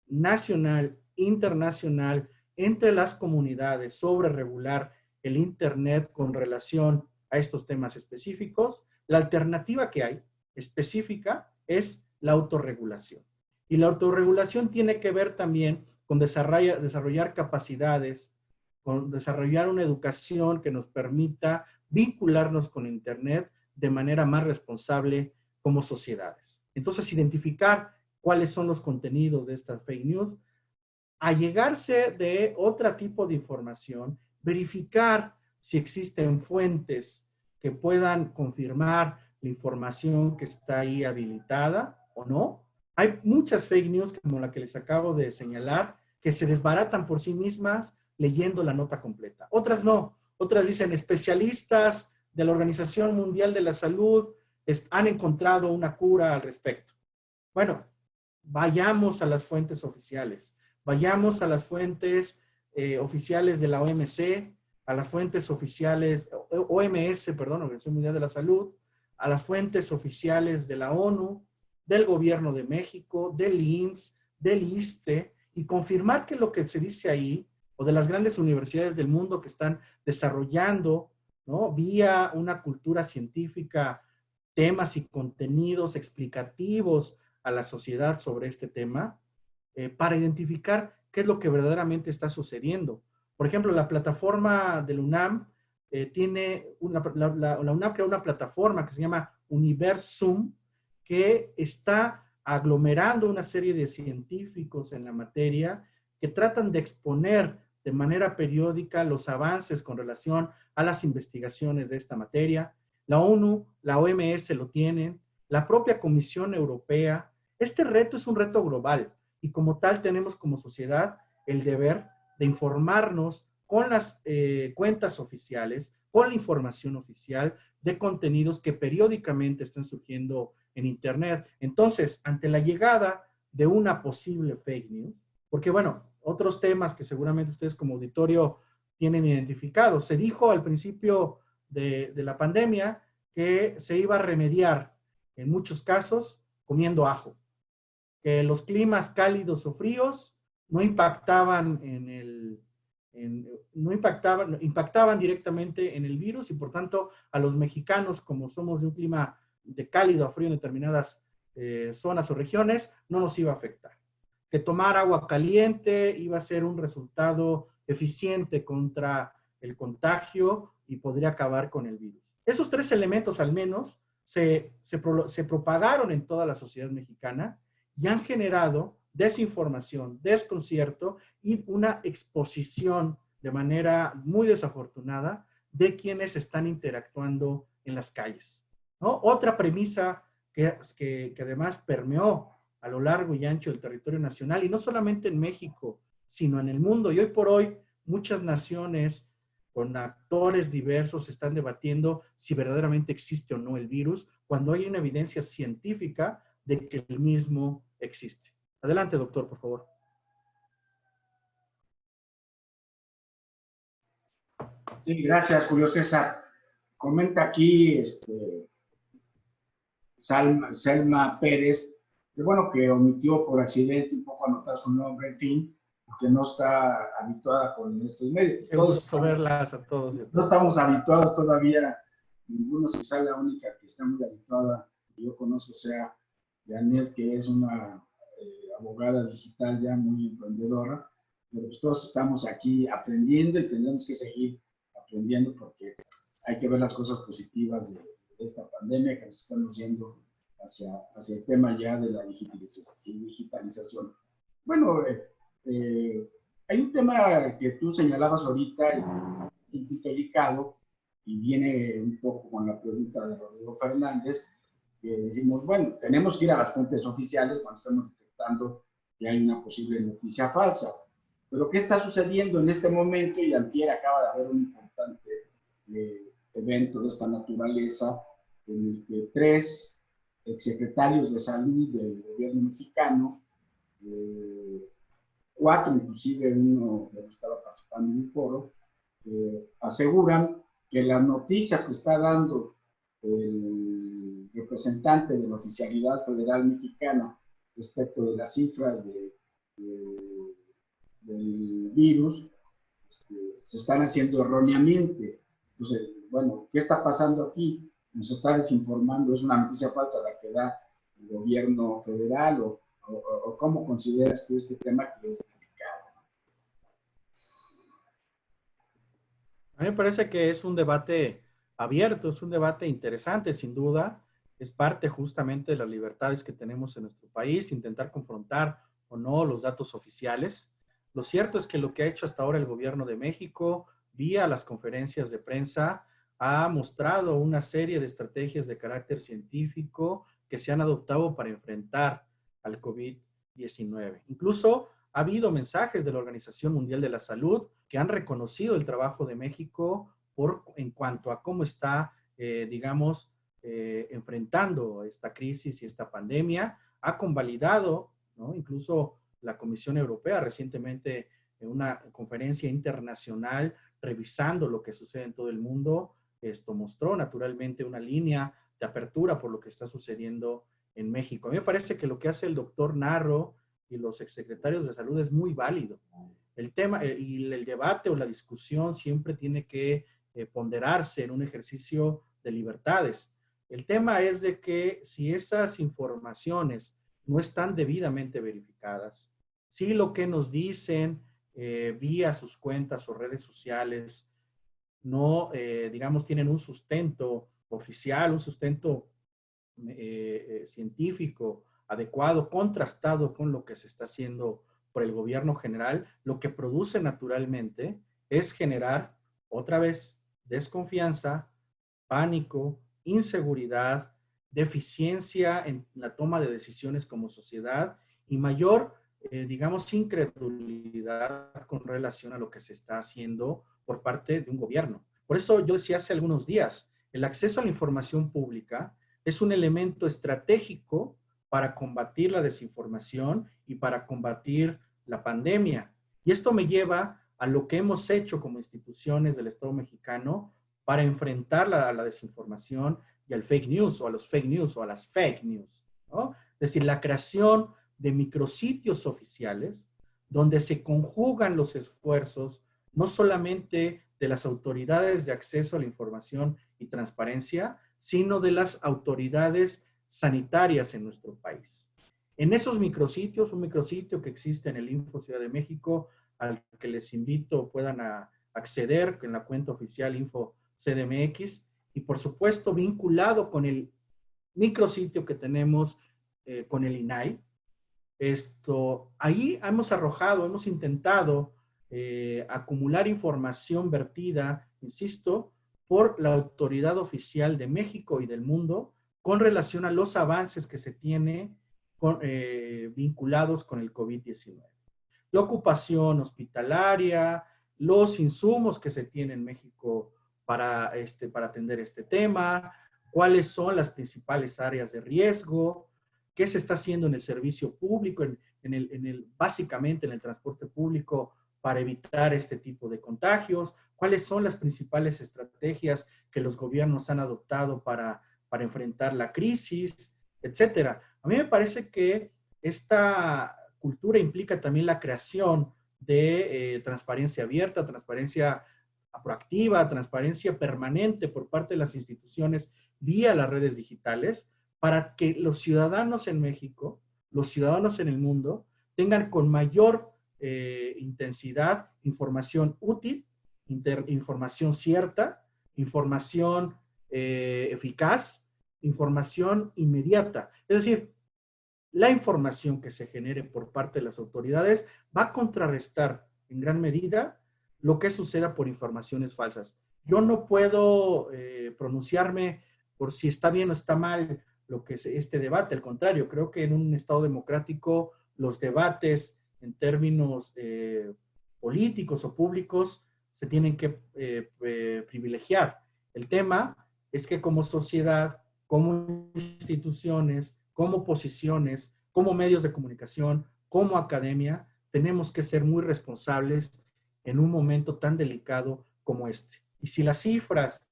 nacional, internacional, entre las comunidades sobre regular el Internet con relación a estos temas específicos, la alternativa que hay específica es la autorregulación. Y la autorregulación tiene que ver también con desarrollar capacidades, con desarrollar una educación que nos permita vincularnos con Internet de manera más responsable como sociedades. Entonces, identificar cuáles son los contenidos de estas fake news, allegarse de otro tipo de información, verificar si existen fuentes que puedan confirmar la información que está ahí habilitada o no. Hay muchas fake news, como la que les acabo de señalar, que se desbaratan por sí mismas leyendo la nota completa. Otras no. Otras dicen especialistas de la Organización Mundial de la Salud han encontrado una cura al respecto. Bueno, vayamos a las fuentes oficiales. Vayamos a las fuentes oficiales de la OMC, a las fuentes oficiales, OMS, perdón, Organización Mundial de la Salud, a las fuentes oficiales de la ONU, del Gobierno de México, del IMSS, del ISSSTE, y confirmar que lo que se dice ahí, o de las grandes universidades del mundo que están desarrollando, ¿no?, vía una cultura científica, temas y contenidos explicativos a la sociedad sobre este tema, para identificar qué es lo que verdaderamente está sucediendo. Por ejemplo, la plataforma del UNAM tiene la UNAM creó una plataforma que se llama Universum, que está aglomerando una serie de científicos en la materia que tratan de exponer de manera periódica los avances con relación a las investigaciones de esta materia. La ONU, la OMS lo tienen, la propia Comisión Europea. Este reto es un reto global y como tal tenemos como sociedad el deber de informarnos con las cuentas oficiales, con la información oficial de contenidos que periódicamente están surgiendo en Internet. Entonces, ante la llegada de una posible fake news, porque bueno, otros temas que seguramente ustedes como auditorio tienen identificados, se dijo al principio de la pandemia que se iba a remediar en muchos casos comiendo ajo, que los climas cálidos o fríos no impactaban impactaban directamente en el virus y por tanto a los mexicanos, como somos de un clima de cálido a frío en determinadas zonas o regiones, no nos iba a afectar. Que tomar agua caliente iba a ser un resultado eficiente contra el contagio y podría acabar con el virus. Esos tres elementos al menos se propagaron en toda la sociedad mexicana y han generado desinformación, desconcierto y una exposición de manera muy desafortunada de quienes están interactuando en las calles, ¿no? Otra premisa que además permeó a lo largo y ancho del territorio nacional, y no solamente en México, sino en el mundo. Y hoy por hoy, muchas naciones con actores diversos están debatiendo si verdaderamente existe o no el virus, cuando hay una evidencia científica de que el mismo existe. Adelante, doctor, por favor. Sí, gracias, Julio César. Comenta aquí Selma Pérez, que bueno, que omitió por accidente un poco anotar su nombre, en fin, porque no está habituada con estos medios. Qué gusto verlas a todos. No estamos habituados todavía, ninguno, quizá la única que está muy habituada, que yo conozco, sea Janet, que es una abogada digital ya muy emprendedora, pero pues todos estamos aquí aprendiendo y tenemos que seguir aprendiendo porque hay que ver las cosas positivas de esta pandemia, que nos estamos yendo hacia el tema ya de la digitalización. Bueno, hay un tema que tú señalabas ahorita, un punto delicado, y viene un poco con la pregunta de Rodrigo Fernández, que decimos, bueno, tenemos que ir a las fuentes oficiales cuando estamos detectando que hay una posible noticia falsa. Pero ¿qué está sucediendo en este momento? Y antier acaba de haber un importante evento de esta naturaleza en el que 3 exsecretarios de salud del gobierno mexicano, 4 inclusive, uno que estaba participando en un foro, aseguran que las noticias que está dando el representante de la oficialidad federal mexicana respecto de las cifras del virus se están haciendo erróneamente. Entonces, bueno, ¿qué está pasando aquí? Nos está desinformando, es una noticia falsa la que da el gobierno federal, o cómo consideras tú este tema que es delicado. A mí me parece que es un debate abierto, es un debate interesante, sin duda. Es parte justamente de las libertades que tenemos en nuestro país, intentar confrontar o no los datos oficiales. Lo cierto es que lo que ha hecho hasta ahora el gobierno de México, vía las conferencias de prensa, ha mostrado una serie de estrategias de carácter científico que se han adoptado para enfrentar al COVID-19. Incluso ha habido mensajes de la Organización Mundial de la Salud que han reconocido el trabajo de México en cuanto a cómo está, enfrentando esta crisis y esta pandemia. Ha convalidado, ¿no? Incluso la Comisión Europea recientemente en una conferencia internacional revisando lo que sucede en todo el mundo, esto mostró naturalmente una línea de apertura por lo que está sucediendo en México. A mí me parece que lo que hace el doctor Narro y los exsecretarios de salud es muy válido. El tema y el debate o la discusión siempre tiene que ponderarse en un ejercicio de libertades. El tema es de que si esas informaciones no están debidamente verificadas, si lo que nos dicen vía sus cuentas o redes sociales no, tienen un sustento oficial, un sustento científico adecuado, contrastado con lo que se está haciendo por el gobierno general, lo que produce naturalmente es generar otra vez desconfianza, pánico, inseguridad, deficiencia en la toma de decisiones como sociedad y mayor, incredulidad con relación a lo que se está haciendo por parte de un gobierno. Por eso yo decía hace algunos días, el acceso a la información pública es un elemento estratégico para combatir la desinformación y para combatir la pandemia. Y esto me lleva a lo que hemos hecho como instituciones del Estado mexicano para enfrentar la desinformación y al fake news, o a los fake news, o a las fake news, ¿no? Es decir, la creación de micrositios oficiales donde se conjugan los esfuerzos no solamente de las autoridades de acceso a la información y transparencia, sino de las autoridades sanitarias en nuestro país. En esos micrositios, un micrositio que existe en el Info Ciudad de México, al que les invito puedan acceder en la cuenta oficial Info CDMX, y por supuesto vinculado con el micrositio que tenemos con el INAI. Ahí hemos intentado acumular información vertida, insisto, por la autoridad oficial de México y del mundo con relación a los avances que se tiene vinculados con el COVID-19. La ocupación hospitalaria, los insumos que se tienen en México para atender este tema, cuáles son las principales áreas de riesgo, qué se está haciendo en el servicio público, básicamente en el transporte público para evitar este tipo de contagios, cuáles son las principales estrategias que los gobiernos han adoptado para enfrentar la crisis, etcétera. A mí me parece que esta cultura implica también la creación de transparencia abierta, transparencia proactiva, transparencia permanente por parte de las instituciones vía las redes digitales, para que los ciudadanos en México, los ciudadanos en el mundo, tengan con mayor intensidad información útil, información cierta, información eficaz, información inmediata. Es decir, la información que se genere por parte de las autoridades va a contrarrestar en gran medida lo que suceda por informaciones falsas. Yo no puedo pronunciarme por si está bien o está mal lo que es este debate. Al contrario, creo que en un Estado democrático los debates en términos políticos o públicos se tienen que privilegiar. El tema es que como sociedad, como instituciones, como posiciones, como medios de comunicación, como academia, tenemos que ser muy responsables en un momento tan delicado como este. Y si las cifras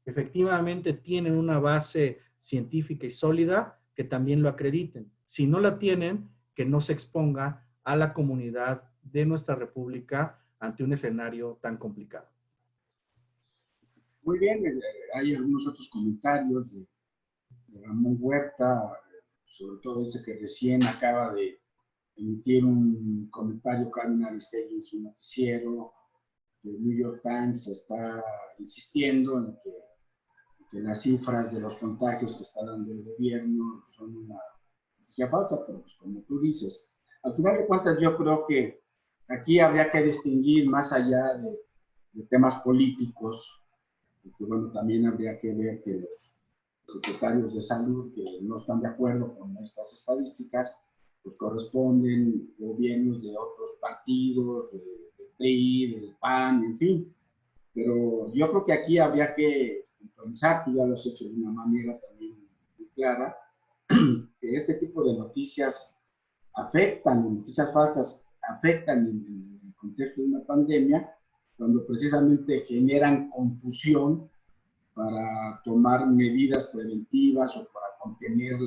efectivamente tienen una base científica y sólida, que también lo acrediten. Si no la tienen, que no se exponga a la comunidad de nuestra república ante un escenario tan complicado. Muy bien, hay algunos otros comentarios de Ramón Huerta, sobre todo ese que recién acaba de emitir un comentario Carmen Aristegui en su noticiero. El New York Times está insistiendo en que las cifras de los contagios que está dando el gobierno son una noticia falsa, pero pues como tú dices, al final de cuentas yo creo que aquí habría que distinguir más allá de temas políticos, porque bueno, también habría que ver que los secretarios de salud que no están de acuerdo con estas estadísticas, pues corresponden gobiernos de otros partidos, del PRI, del PAN, en fin. Pero yo creo que aquí habría que pensar, tú ya lo has hecho de una manera también muy clara, que este tipo de noticias afectan, noticias falsas afectan en el contexto de una pandemia, cuando precisamente generan confusión para tomar medidas preventivas o para contener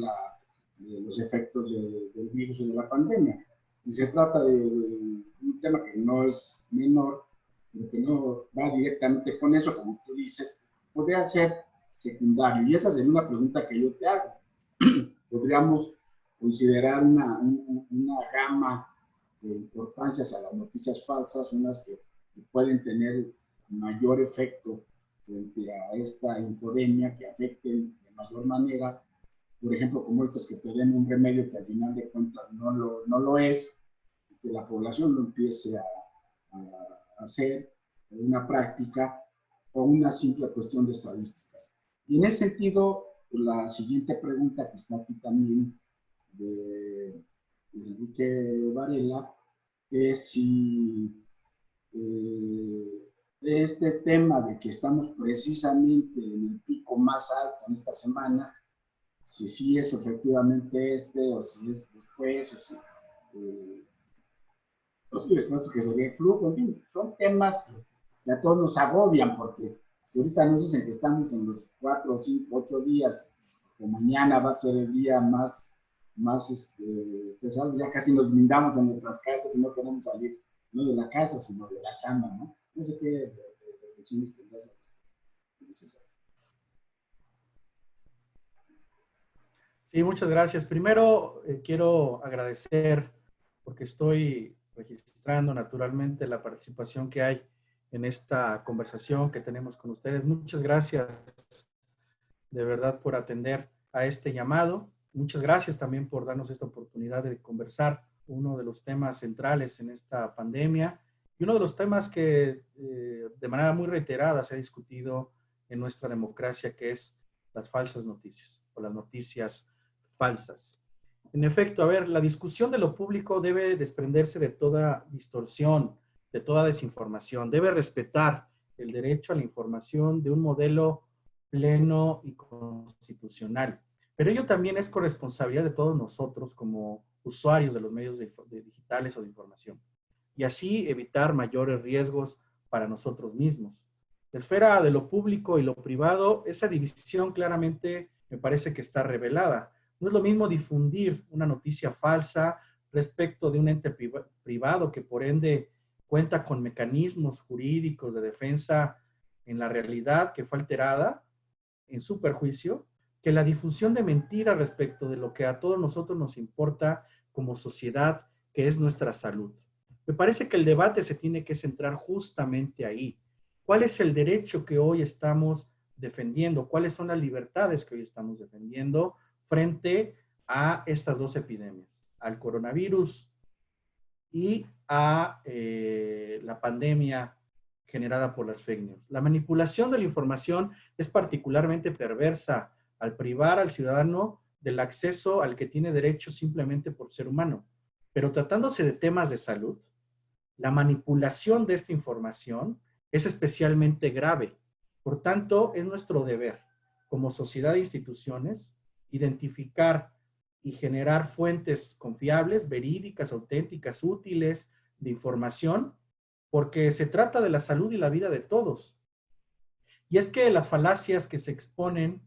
los efectos del virus y de la pandemia. Y se trata de un tema que no es menor, pero que no va directamente con eso, como tú dices, podría ser secundario. Y esa sería una pregunta que yo te hago. Podríamos considerar una gama de importancias a las noticias falsas, unas que pueden tener mayor efecto frente a esta infodemia, que afecten de mayor manera, por ejemplo, como estas que te den un remedio que al final de cuentas no lo es, y que la población lo empiece a hacer una práctica o una simple cuestión de estadísticas. Y en ese sentido, la siguiente pregunta que está aquí también de Enrique Varela es si este tema de que estamos precisamente en el pico más alto en esta semana, si sí es efectivamente o si es después, o si después porque sería el flujo, en fin, son temas que a todos nos agobian, porque si ahorita nos dicen que estamos en los 4, 5, 8 días, que mañana va a ser el día más pesado, ya casi nos blindamos en nuestras casas y no queremos salir, no de la casa, sino de la cama, ¿no? No sé qué reflexiones tendrás. Sí, muchas gracias. Primero, quiero agradecer porque estoy registrando naturalmente la participación que hay en esta conversación que tenemos con ustedes. Muchas gracias de verdad por atender a este llamado. Muchas gracias también por darnos esta oportunidad de conversar uno de los temas centrales en esta pandemia y uno de los temas que de manera muy reiterada se ha discutido en nuestra democracia, que es las falsas noticias o las noticias falsas. En efecto, a ver, la discusión de lo público debe desprenderse de toda distorsión, de toda desinformación, debe respetar el derecho a la información de un modelo pleno y constitucional. Pero ello también es corresponsabilidad de todos nosotros como usuarios de los medios digitales o de información. Y así evitar mayores riesgos para nosotros mismos. La esfera de lo público y lo privado, esa división claramente me parece que está revelada. No es lo mismo difundir una noticia falsa respecto de un ente privado que por ende cuenta con mecanismos jurídicos de defensa en la realidad que fue alterada en su perjuicio, que la difusión de mentiras respecto de lo que a todos nosotros nos importa como sociedad, que es nuestra salud. Me parece que el debate se tiene que centrar justamente ahí. ¿Cuál es el derecho que hoy estamos defendiendo? ¿Cuáles son las libertades que hoy estamos defendiendo frente a estas dos epidemias? Al coronavirus y a la pandemia generada por las fake news. La manipulación de la información es particularmente perversa al privar al ciudadano del acceso al que tiene derecho simplemente por ser humano. Pero tratándose de temas de salud, la manipulación de esta información es especialmente grave. Por tanto, es nuestro deber como sociedad e instituciones identificar y generar fuentes confiables, verídicas, auténticas, útiles de información, porque se trata de la salud y la vida de todos. Y es que las falacias que se exponen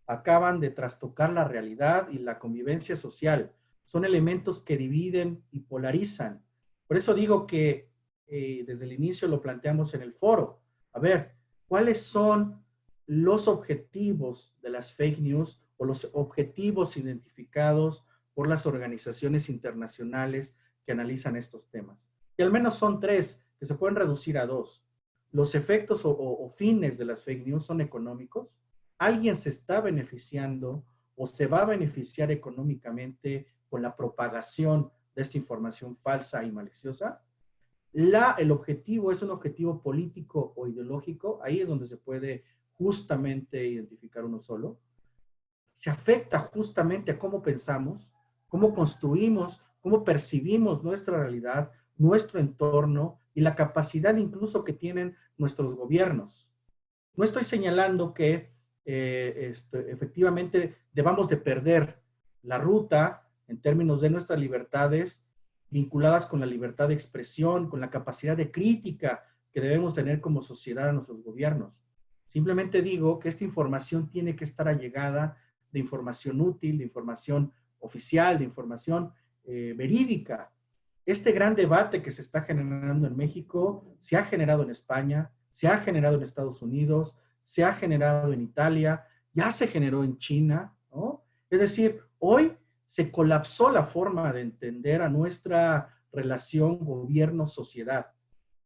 acaban de trastocar la realidad y la convivencia social. Son elementos que dividen y polarizan. Por eso digo que desde el inicio lo planteamos en el foro. A ver, ¿cuáles son los objetivos de las fake news o los objetivos identificados por las organizaciones internacionales que analizan estos temas? Y al menos son tres, que se pueden reducir a dos. Los efectos o fines de las fake news son económicos. Alguien se está beneficiando o se va a beneficiar económicamente con la propagación de esta información falsa y maliciosa. El objetivo es un objetivo político o ideológico. Ahí es donde se puede justamente identificar uno solo. Se afecta justamente a cómo pensamos, cómo construimos, cómo percibimos nuestra realidad, nuestro entorno y la capacidad incluso que tienen nuestros gobiernos. No estoy señalando que efectivamente debamos de perder la ruta en términos de nuestras libertades vinculadas con la libertad de expresión, con la capacidad de crítica que debemos tener como sociedad a nuestros gobiernos. Simplemente digo que esta información tiene que estar allegada de información útil, de información oficial, de información verídica. Este gran debate que se está generando en México se ha generado en España, se ha generado en Estados Unidos, se ha generado en Italia, ya se generó en China, ¿no? Es decir, hoy se colapsó la forma de entender a nuestra relación gobierno-sociedad.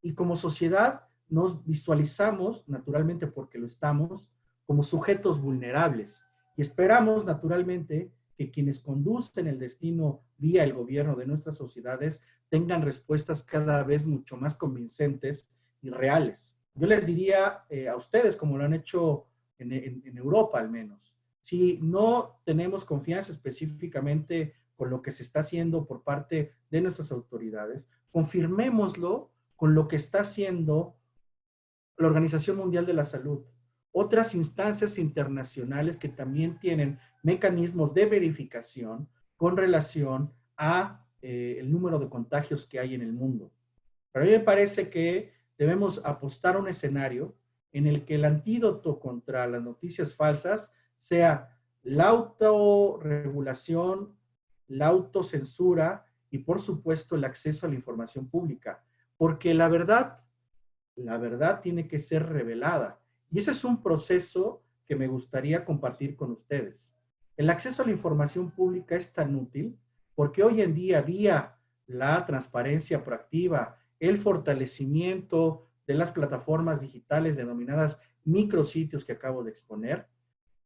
Y como sociedad nos visualizamos, naturalmente porque lo estamos, como sujetos vulnerables. Y esperamos, naturalmente, que quienes conducen el destino vía el gobierno de nuestras sociedades tengan respuestas cada vez mucho más convincentes y reales. Yo les diría a ustedes, como lo han hecho en Europa al menos, si no tenemos confianza específicamente con lo que se está haciendo por parte de nuestras autoridades, confirmémoslo con lo que está haciendo la Organización Mundial de la Salud, otras instancias internacionales que también tienen mecanismos de verificación con relación a el número de contagios que hay en el mundo. Pero a mí me parece que debemos apostar a un escenario en el que el antídoto contra las noticias falsas sea la autorregulación, la autocensura y, por supuesto, el acceso a la información pública. Porque la verdad tiene que ser revelada. Y ese es un proceso que me gustaría compartir con ustedes. El acceso a la información pública es tan útil porque hoy en día, vía la transparencia proactiva, el fortalecimiento de las plataformas digitales denominadas micrositios que acabo de exponer,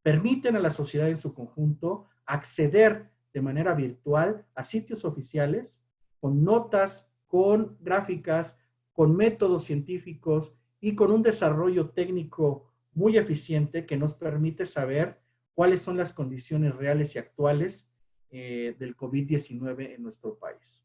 permiten a la sociedad en su conjunto acceder de manera virtual a sitios oficiales con notas, con gráficas, con métodos científicos y con un desarrollo técnico muy eficiente que nos permite saber cuáles son las condiciones reales y actuales del COVID-19 en nuestro país.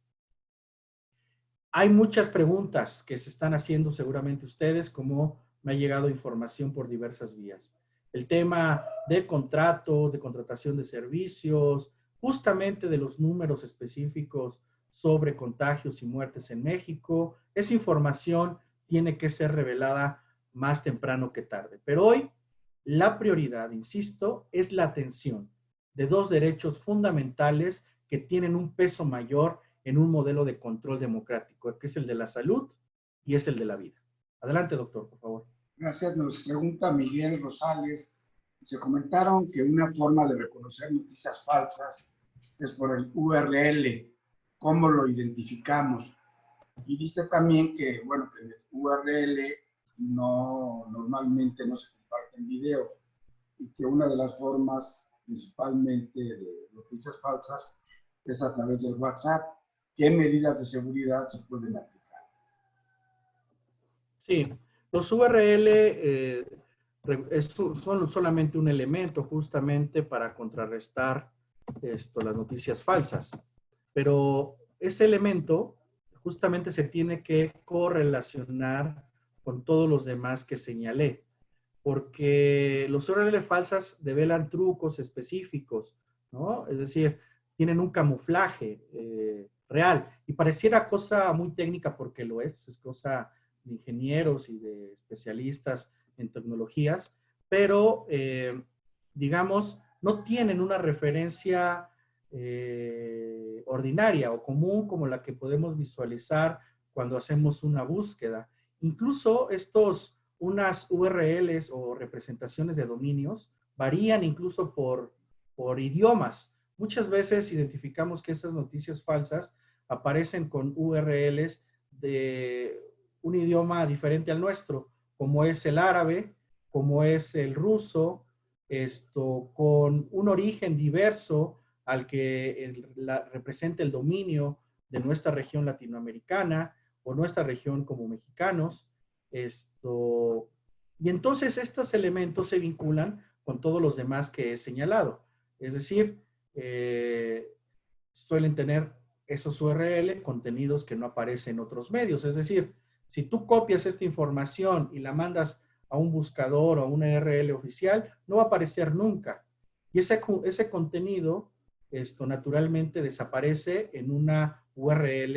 Hay muchas preguntas que se están haciendo seguramente ustedes, como me ha llegado información por diversas vías. El tema de contratos, de contratación de servicios, justamente de los números específicos sobre contagios y muertes en México. Esa información tiene que ser revelada más temprano que tarde. Pero hoy la prioridad, insisto, es la atención de dos derechos fundamentales que tienen un peso mayor en un modelo de control democrático, que es el de la salud y es el de la vida. Adelante, doctor, por favor. Gracias. Nos pregunta Miguel Rosales. Se comentaron que una forma de reconocer noticias falsas es por el URL. ¿Cómo lo identificamos? Y dice también que, bueno, que en el URL normalmente no se comparten videos y que una de las formas principalmente de noticias falsas es a través del WhatsApp. ¿Qué medidas de seguridad se pueden aplicar? Sí, los URL son solamente un elemento justamente para contrarrestar las noticias falsas, pero ese elemento justamente se tiene que correlacionar con todos los demás que señalé, porque los URL falsas develan trucos específicos, ¿no? Es decir, tienen un camuflaje real y pareciera cosa muy técnica porque lo es cosa de ingenieros y de especialistas en tecnologías, pero digamos, no tienen una referencia ordinaria o común como la que podemos visualizar cuando hacemos una búsqueda. Incluso unas URLs o representaciones de dominios varían incluso por idiomas. Muchas veces identificamos que estas noticias falsas aparecen con URLs de un idioma diferente al nuestro, como es el árabe, como es el ruso, con un origen diverso al que representa el dominio de nuestra región latinoamericana o nuestra región como mexicanos. Y entonces estos elementos se vinculan con todos los demás que he señalado. Es decir, suelen tener esos URL, contenidos que no aparecen en otros medios. Es decir, si tú copias esta información y la mandas a un buscador o a una URL oficial, no va a aparecer nunca. Y ese contenido naturalmente desaparece en una URL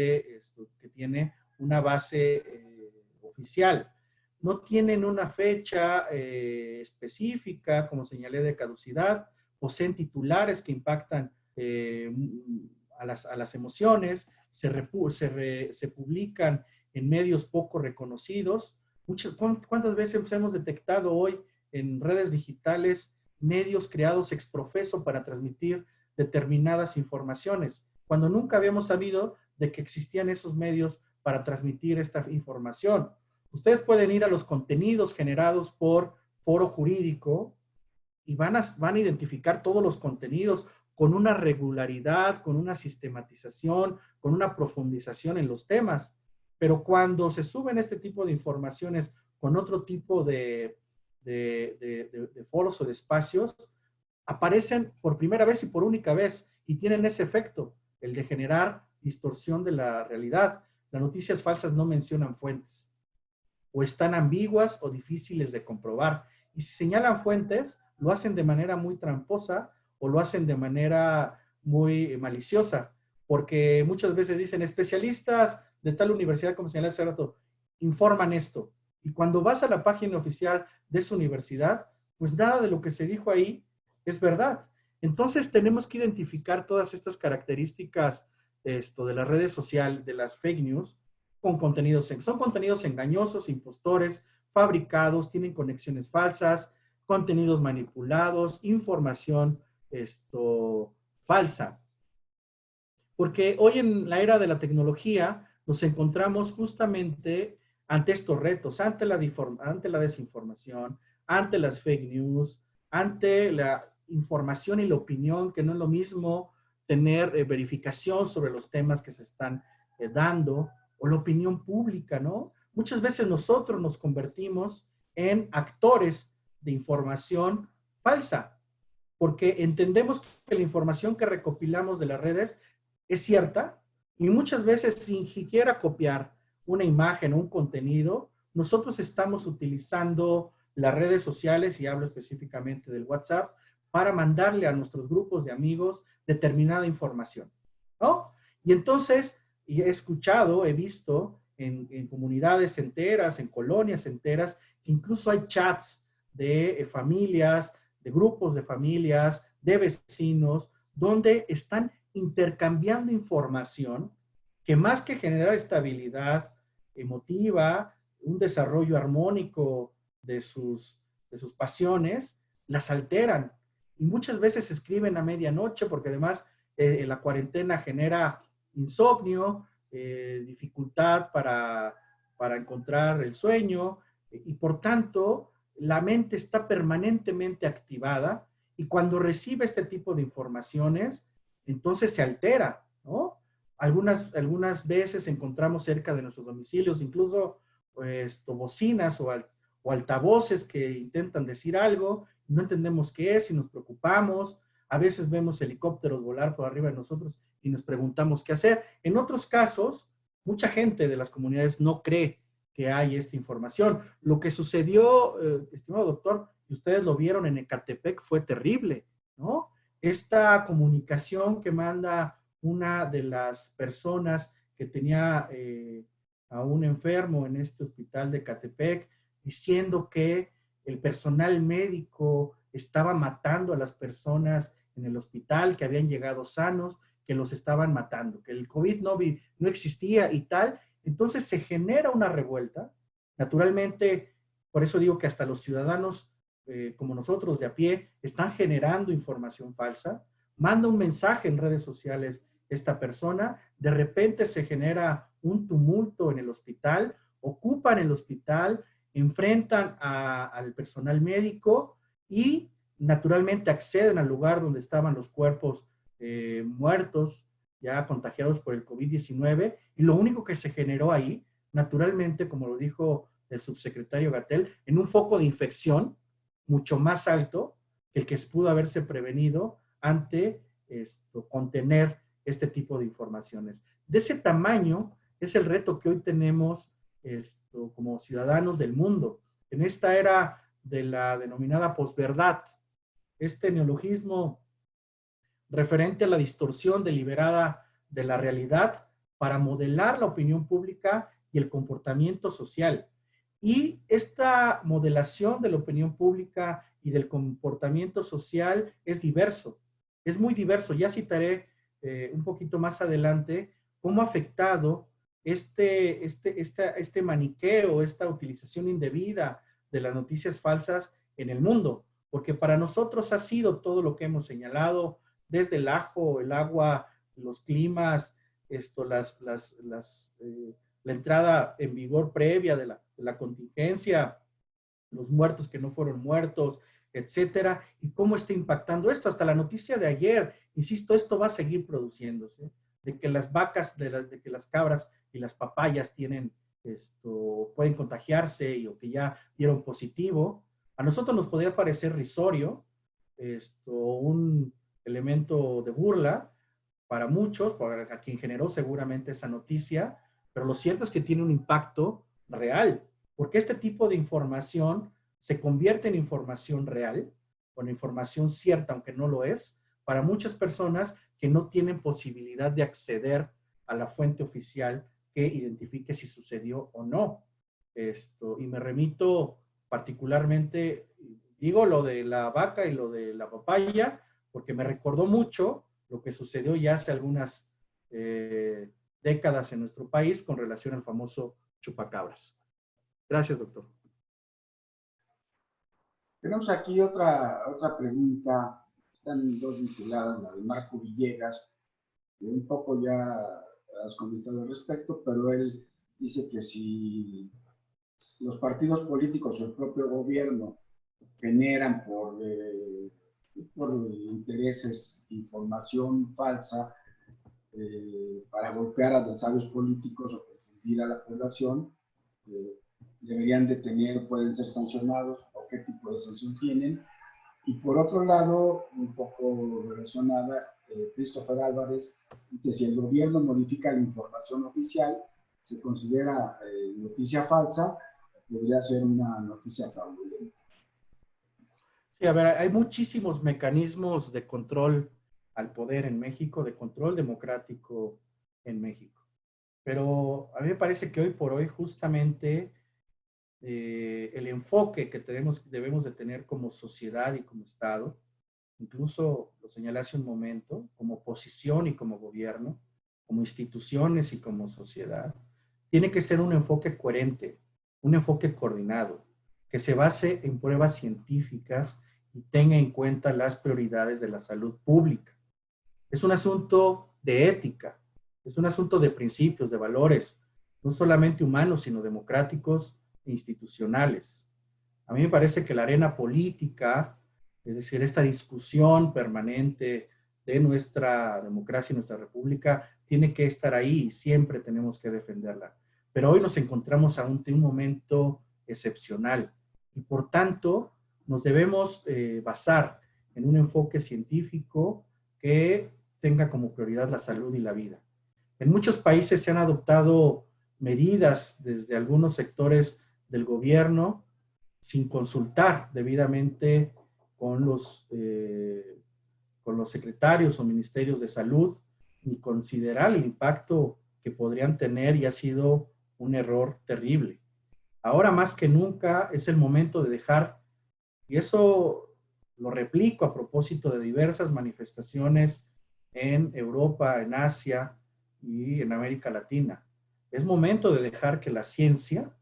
que tiene una base oficial. No tienen una fecha específica, como señalé, de caducidad, poseen titulares que impactan a las emociones, se publican en medios poco reconocidos. ¿Cuántas veces hemos detectado hoy en redes digitales medios creados ex profeso para transmitir determinadas informaciones, cuando nunca habíamos sabido de que existían esos medios para transmitir esta información? Ustedes pueden ir a los contenidos generados por Foro Jurídico y van a identificar todos los contenidos con una regularidad, con una sistematización, con una profundización en los temas. Pero cuando se suben este tipo de informaciones con otro tipo de foros o de espacios, aparecen por primera vez y por única vez y tienen ese efecto, el de generar distorsión de la realidad. Las noticias falsas no mencionan fuentes, o están ambiguas o difíciles de comprobar. Y si señalan fuentes, lo hacen de manera muy tramposa o lo hacen de manera muy maliciosa, porque muchas veces dicen especialistas de tal universidad, como señalé hace rato, informan esto. Y cuando vas a la página oficial de esa universidad, pues nada de lo que se dijo ahí es verdad. Entonces tenemos que identificar todas estas características de las redes sociales, de las fake news, con contenidos, son contenidos engañosos, impostores, fabricados, tienen conexiones falsas, contenidos manipulados, información falsa. Porque hoy en la era de la tecnología nos encontramos justamente ante estos retos, ante la desinformación, ante las fake news, ante la información y la opinión, que no es lo mismo tener verificación sobre los temas que se están dando, o la opinión pública, ¿no? Muchas veces nosotros nos convertimos en actores de información falsa, porque entendemos que la información que recopilamos de las redes es cierta y muchas veces sin siquiera copiar una imagen o un contenido, nosotros estamos utilizando las redes sociales, y hablo específicamente del WhatsApp, para mandarle a nuestros grupos de amigos determinada información, ¿no? Y entonces, y he escuchado, he visto en comunidades enteras, en colonias enteras, que incluso hay chats de familias, de grupos de familias, de vecinos, donde están intercambiando información que más que generar estabilidad emotiva, un desarrollo armónico de sus pasiones, las alteran. Y muchas veces escriben a medianoche porque además la cuarentena genera insomnio, dificultad para encontrar el sueño y por tanto la mente está permanentemente activada y cuando recibe este tipo de informaciones, entonces se altera, ¿no? Algunas veces encontramos cerca de nuestros domicilios incluso pues, bocinas o altavoces que intentan decir algo, no entendemos qué es y nos preocupamos. A veces vemos helicópteros volar por arriba de nosotros y nos preguntamos qué hacer. En otros casos, mucha gente de las comunidades no cree que hay esta información. Lo que sucedió, estimado doctor, y ustedes lo vieron en Ecatepec, fue terrible, ¿no? Esta comunicación que manda una de las personas que tenía a un enfermo en este hospital de Ecatepec, diciendo que el personal médico estaba matando a las personas en el hospital, que habían llegado sanos, que los estaban matando, que el COVID no existía y tal. Entonces se genera una revuelta. Naturalmente, por eso digo que hasta los ciudadanos como nosotros de a pie están generando información falsa. Manda un mensaje en redes sociales esta persona, de repente se genera un tumulto en el hospital, ocupan el hospital, enfrentan al personal médico y naturalmente acceden al lugar donde estaban los cuerpos muertos, ya contagiados por el COVID-19, y lo único que se generó ahí, naturalmente, como lo dijo el subsecretario Gatell, en un foco de infección mucho más alto que el que pudo haberse prevenido ante contener este tipo de informaciones. De ese tamaño es el reto que hoy tenemos como ciudadanos del mundo. En esta era de la denominada posverdad, este neologismo referente a la distorsión deliberada de la realidad para modelar la opinión pública y el comportamiento social. Y esta modelación de la opinión pública y del comportamiento social es diverso, es muy diverso. Ya citaré un poquito más adelante cómo ha afectado este maniqueo, esta utilización indebida de las noticias falsas en el mundo, porque para nosotros ha sido todo lo que hemos señalado, desde el ajo, el agua, los climas, la entrada en vigor previa de la contingencia, los muertos que no fueron muertos, etcétera, y cómo está impactando esto. Hasta la noticia de ayer, insisto, esto va a seguir produciéndose, de que las vacas, de que las cabras y las papayas pueden contagiarse o que ya dieron positivo. A nosotros nos podría parecer risorio, un elemento de burla para muchos, para quien generó seguramente esa noticia, pero lo cierto es que tiene un impacto real, porque este tipo de información se convierte en información real, o en información cierta, aunque no lo es, para muchas personas que no tienen posibilidad de acceder a la fuente oficial que identifique si sucedió o no. Y me remito particularmente, digo lo de la vaca y lo de la papaya, porque me recordó mucho lo que sucedió ya hace algunas décadas en nuestro país con relación al famoso chupacabras. Gracias, doctor. Tenemos aquí otra pregunta. están dos vinculadas, la de Marco Villegas, que un poco ya has comentado al respecto, pero él dice que si los partidos políticos o el propio gobierno generan por intereses información falsa para golpear a adversarios políticos o confundir a la población, deberían de tener, pueden ser sancionados o qué tipo de sanción tienen. Y por otro lado, un poco relacionada, Christopher Álvarez dice, si el gobierno modifica la información oficial, se considera noticia falsa, podría ser una noticia fraudulenta. Sí, a ver, hay muchísimos mecanismos de control al poder en México, de control democrático en México. Pero a mí me parece que hoy por hoy justamente el enfoque que debemos de tener como sociedad y como Estado, incluso lo señalé hace un momento, como oposición y como gobierno, como instituciones y como sociedad, tiene que ser un enfoque coherente, un enfoque coordinado, que se base en pruebas científicas y tenga en cuenta las prioridades de la salud pública. Es un asunto de ética, es un asunto de principios, de valores, no solamente humanos, sino democráticos e institucionales. A mí me parece que la arena política, es decir, esta discusión permanente de nuestra democracia y nuestra república, tiene que estar ahí y siempre tenemos que defenderla. Pero hoy nos encontramos ante un momento excepcional y por tanto nos debemos basar en un enfoque científico que tenga como prioridad la salud y la vida. En muchos países se han adoptado medidas desde algunos sectores del gobierno sin consultar debidamente con los secretarios o ministerios de salud ni considerar el impacto que podrían tener, y ha sido un error terrible. Ahora más que nunca es el momento de dejar, y eso lo replico a propósito de diversas manifestaciones en Europa, en Asia y en América Latina. Es momento de dejar que la ciencia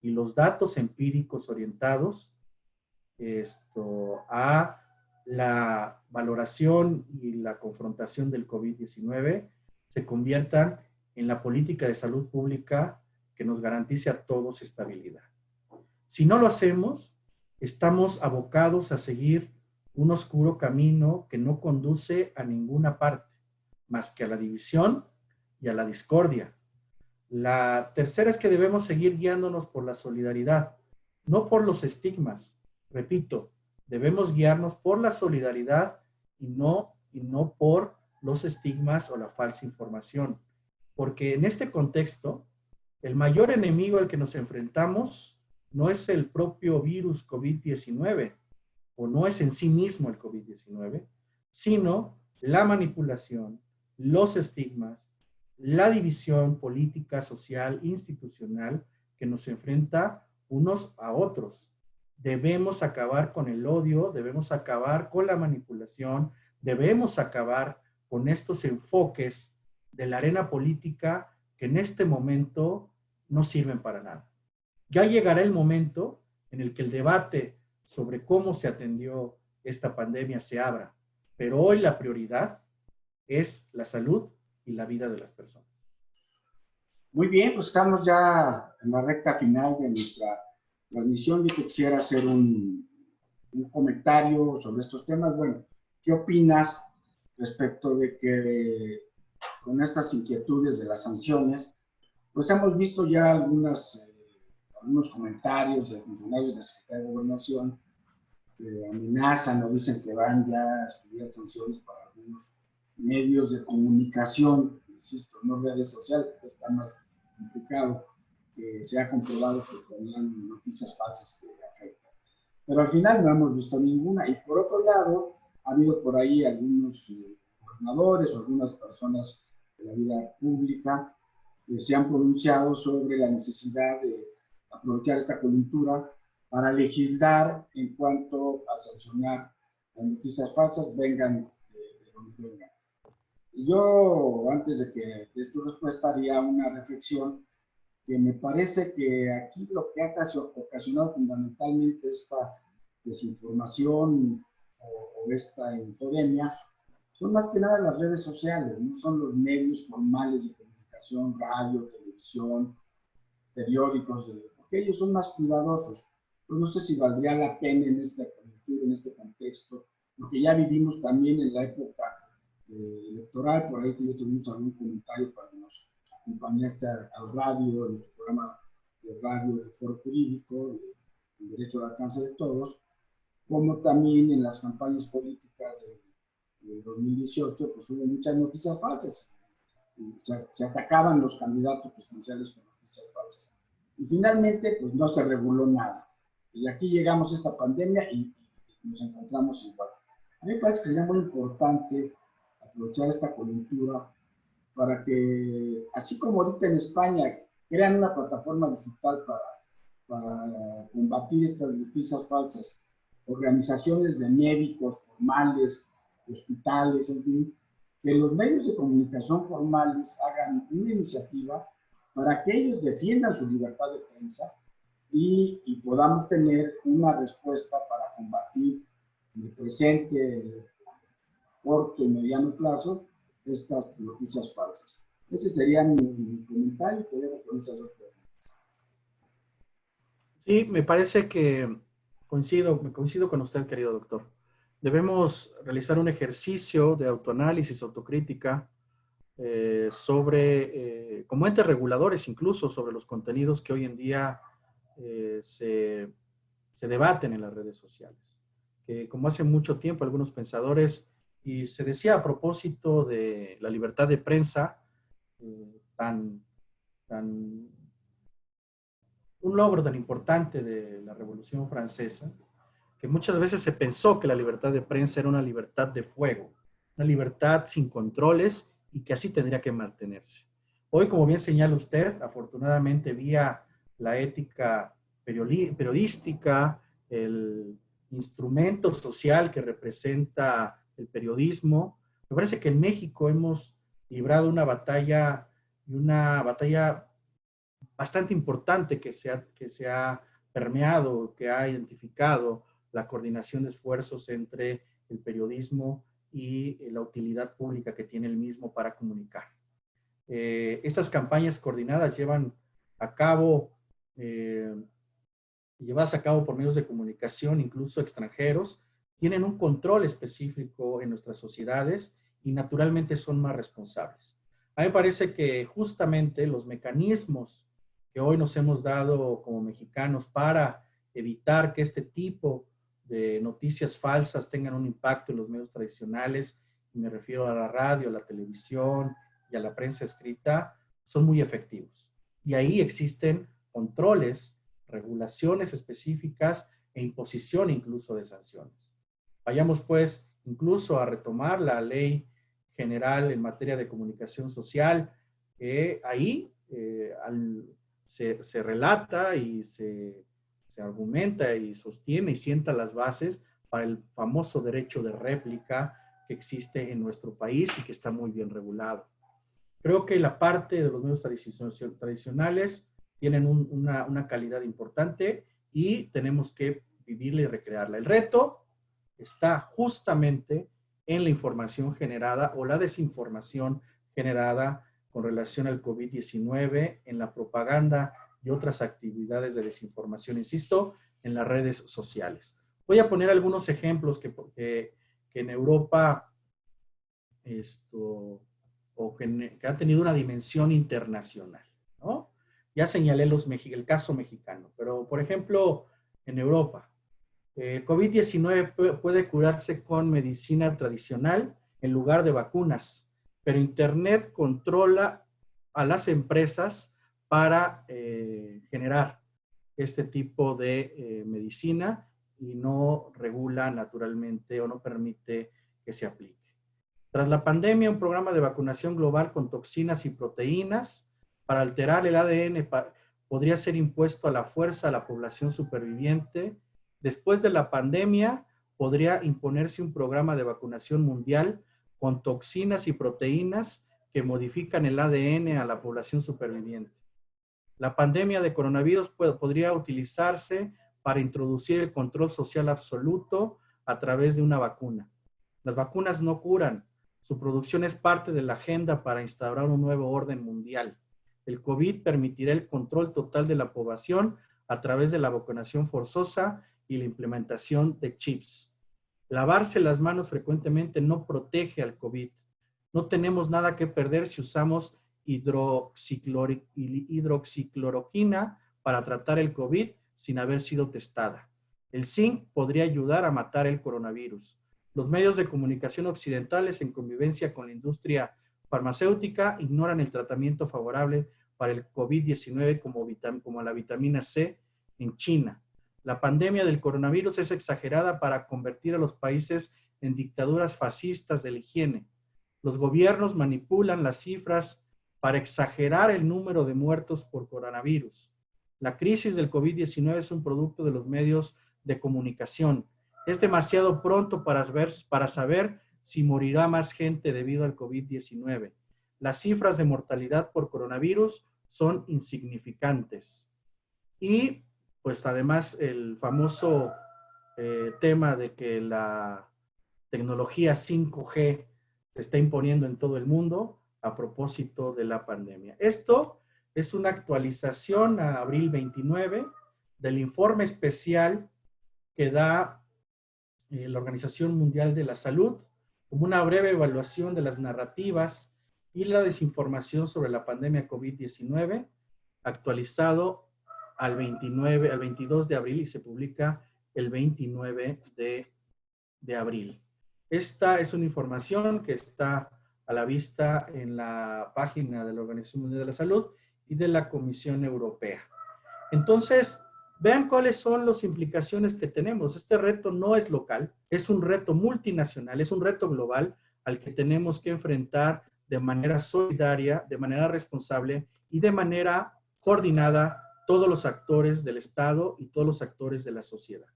y los datos empíricos orientados a la valoración y la confrontación del COVID-19 se conviertan en la política de salud pública que nos garantice a todos estabilidad. Si no lo hacemos, estamos abocados a seguir un oscuro camino que no conduce a ninguna parte, más que a la división y a la discordia. La tercera es que debemos seguir guiándonos por la solidaridad, no por los estigmas. Repito, debemos guiarnos por la solidaridad y no por los estigmas o la falsa información. Porque en este contexto, el mayor enemigo al que nos enfrentamos no es el propio virus COVID-19 o no es en sí mismo el COVID-19, sino la manipulación, los estigmas, la división política, social, institucional que nos enfrenta unos a otros. Debemos acabar con el odio, debemos acabar con la manipulación, debemos acabar con estos enfoques de la arena política que en este momento no sirven para nada. Ya llegará el momento en el que el debate sobre cómo se atendió esta pandemia se abra, pero hoy la prioridad es la salud y la vida de las personas. Muy bien, pues estamos ya en la recta final de nuestra transmisión. Yo quisiera hacer un comentario sobre estos temas. Bueno, ¿qué opinas respecto de que con estas inquietudes de las sanciones, pues hemos visto ya algunos comentarios de funcionarios de la Secretaría de Gobernación que amenazan o dicen que van ya a estudiar sanciones para algunos medios de comunicación, insisto, no redes sociales, que está más complicado, que se ha comprobado que tenían noticias falsas que afectan. Pero al final no hemos visto ninguna. Y por otro lado, ha habido por ahí algunos gobernadores o algunas personas de la vida pública que se han pronunciado sobre la necesidad de aprovechar esta coyuntura para legislar en cuanto a sancionar las noticias falsas, vengan de donde vengan. Y yo, antes de que des tu respuesta, haría una reflexión que me parece que aquí lo que ha ocasionado fundamentalmente esta desinformación o esta infodemia son más que nada las redes sociales, no son los medios formales de comunicación, radio, televisión, periódicos, porque ellos son más cuidadosos. Pues no sé si valdría la pena en esta coyuntura, en este contexto, porque ya vivimos también en la época electoral, por ahí yo tuvimos algún comentario cuando nos acompañaste al radio, en el programa de radio del Foro Jurídico, el derecho al alcance de todos, como también en las campañas políticas de 2018, pues hubo muchas noticias falsas. Se atacaban los candidatos presidenciales con noticias falsas. Y finalmente, pues no se reguló nada. Y aquí llegamos a esta pandemia y nos encontramos igual. A mí me parece que sería muy importante aprovechar esta coyuntura para que, así como ahorita en España, crean una plataforma digital para combatir estas noticias falsas, organizaciones de médicos formales, hospitales, en fin, que los medios de comunicación formales hagan una iniciativa para que ellos defiendan su libertad de prensa y podamos tener una respuesta para combatir en el presente, el corto y mediano plazo, estas noticias falsas. Ese sería mi comentario y te dejo con esas dos preguntas. Sí, me parece que coincido con usted, querido doctor. Debemos realizar un ejercicio de autoanálisis, autocrítica, como entes reguladores incluso, sobre los contenidos que hoy en día se debaten en las redes sociales. Que como hace mucho tiempo algunos pensadores, y se decía a propósito de la libertad de prensa, un logro tan importante de la Revolución Francesa, que muchas veces se pensó que la libertad de prensa era una libertad de fuego, una libertad sin controles y que así tendría que mantenerse. Hoy, como bien señala usted, afortunadamente vía la ética periodística, el instrumento social que representa el periodismo, me parece que en México hemos librado una batalla bastante importante que se ha permeado, que ha identificado la coordinación de esfuerzos entre el periodismo y la utilidad pública que tiene el mismo para comunicar. Estas campañas coordinadas llevadas a cabo por medios de comunicación, incluso extranjeros, tienen un control específico en nuestras sociedades y naturalmente son más responsables. A mí me parece que justamente los mecanismos que hoy nos hemos dado como mexicanos para evitar que este tipo de noticias falsas tengan un impacto en los medios tradicionales, y me refiero a la radio, a la televisión y a la prensa escrita, son muy efectivos. Y ahí existen controles, regulaciones específicas e imposición incluso de sanciones. Vayamos pues incluso a retomar la ley general en materia de comunicación social, que ahí se relata y se argumenta y sostiene y sienta las bases para el famoso derecho de réplica que existe en nuestro país y que está muy bien regulado. Creo que la parte de los medios tradicionales tienen una calidad importante y tenemos que vivirla y recrearla. El reto está justamente en la información generada o la desinformación generada con relación al COVID-19, en la propaganda y otras actividades de desinformación, insisto, en las redes sociales. Voy a poner algunos ejemplos que en Europa que han tenido una dimensión internacional, ¿no? Ya señalé el caso mexicano, pero por ejemplo, en Europa, COVID-19 puede curarse con medicina tradicional en lugar de vacunas, pero Internet controla a las empresas para generar este tipo de medicina y no regula naturalmente o no permite que se aplique. Tras la pandemia, un programa de vacunación global con toxinas y proteínas para alterar el ADN podría ser impuesto a la fuerza a la población superviviente. Después de la pandemia, podría imponerse un programa de vacunación mundial con toxinas y proteínas que modifican el ADN a la población superviviente. La pandemia de coronavirus podría utilizarse para introducir el control social absoluto a través de una vacuna. Las vacunas no curan. Su producción es parte de la agenda para instaurar un nuevo orden mundial. El COVID permitirá el control total de la población a través de la vacunación forzosa y la implementación de chips. Lavarse las manos frecuentemente no protege al COVID. No tenemos nada que perder si usamos hidroxicloroquina para tratar el COVID sin haber sido testada. El zinc podría ayudar a matar el coronavirus. Los medios de comunicación occidentales, en convivencia con la industria farmacéutica, ignoran el tratamiento favorable para el COVID-19 como la vitamina C en China. La pandemia del coronavirus es exagerada para convertir a los países en dictaduras fascistas de la higiene. Los gobiernos manipulan las cifras para exagerar el número de muertos por coronavirus. La crisis del COVID-19 es un producto de los medios de comunicación. Es demasiado pronto para saber si morirá más gente debido al COVID-19. Las cifras de mortalidad por coronavirus son insignificantes. Y pues además el famoso tema de que la tecnología 5G se está imponiendo en todo el mundo a propósito de la pandemia. Esto es una actualización a abril 29 del informe especial que da la Organización Mundial de la Salud como una breve evaluación de las narrativas y la desinformación sobre la pandemia COVID-19, actualizado al 22 de abril y se publica el 29 de abril. Esta es una información que está a la vista en la página de la Organización Mundial de la Salud y de la Comisión Europea. Entonces, vean cuáles son las implicaciones que tenemos. Este reto no es local, es un reto multinacional, es un reto global al que tenemos que enfrentar de manera solidaria, de manera responsable y de manera coordinada todos los actores del Estado y todos los actores de la sociedad.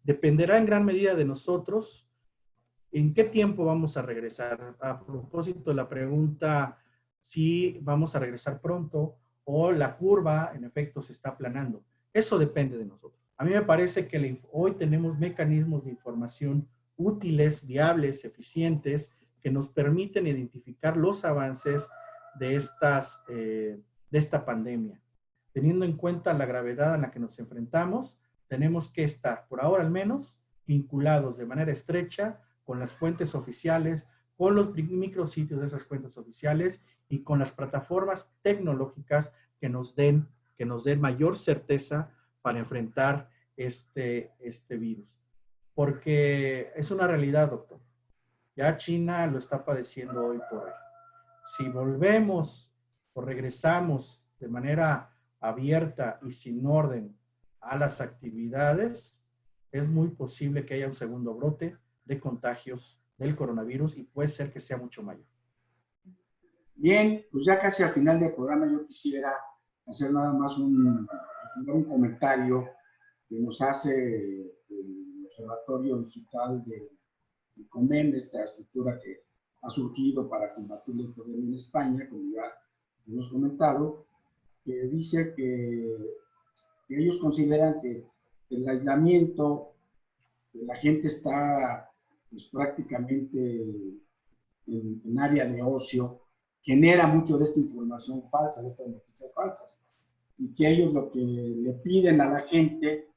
Dependerá en gran medida de nosotros en qué tiempo vamos a regresar. A propósito de la pregunta si vamos a regresar pronto o la curva en efecto se está aplanando. Eso depende de nosotros. A mí me parece que hoy tenemos mecanismos de información útiles, viables, eficientes, que nos permiten identificar los avances de esta pandemia. Teniendo en cuenta la gravedad en la que nos enfrentamos, tenemos que estar, por ahora al menos, vinculados de manera estrecha con las fuentes oficiales, con los micrositios de esas cuentas oficiales y con las plataformas tecnológicas que nos den mayor certeza para enfrentar este virus. Porque es una realidad, doctor. Ya China lo está padeciendo hoy por hoy. Si volvemos o regresamos de manera abierta y sin orden a las actividades, es muy posible que haya un segundo brote de contagios del coronavirus y puede ser que sea mucho mayor. Bien, pues ya casi al final del programa yo quisiera hacer nada más un comentario que nos hace el Observatorio Digital de ICOMEN, esta estructura que ha surgido para combatir la infodemia en España, como ya hemos comentado, que dice que ellos consideran que el aislamiento, la gente está pues, prácticamente en área de ocio, genera mucho de esta información falsa, de estas noticias falsas, y que ellos lo que le piden a la gente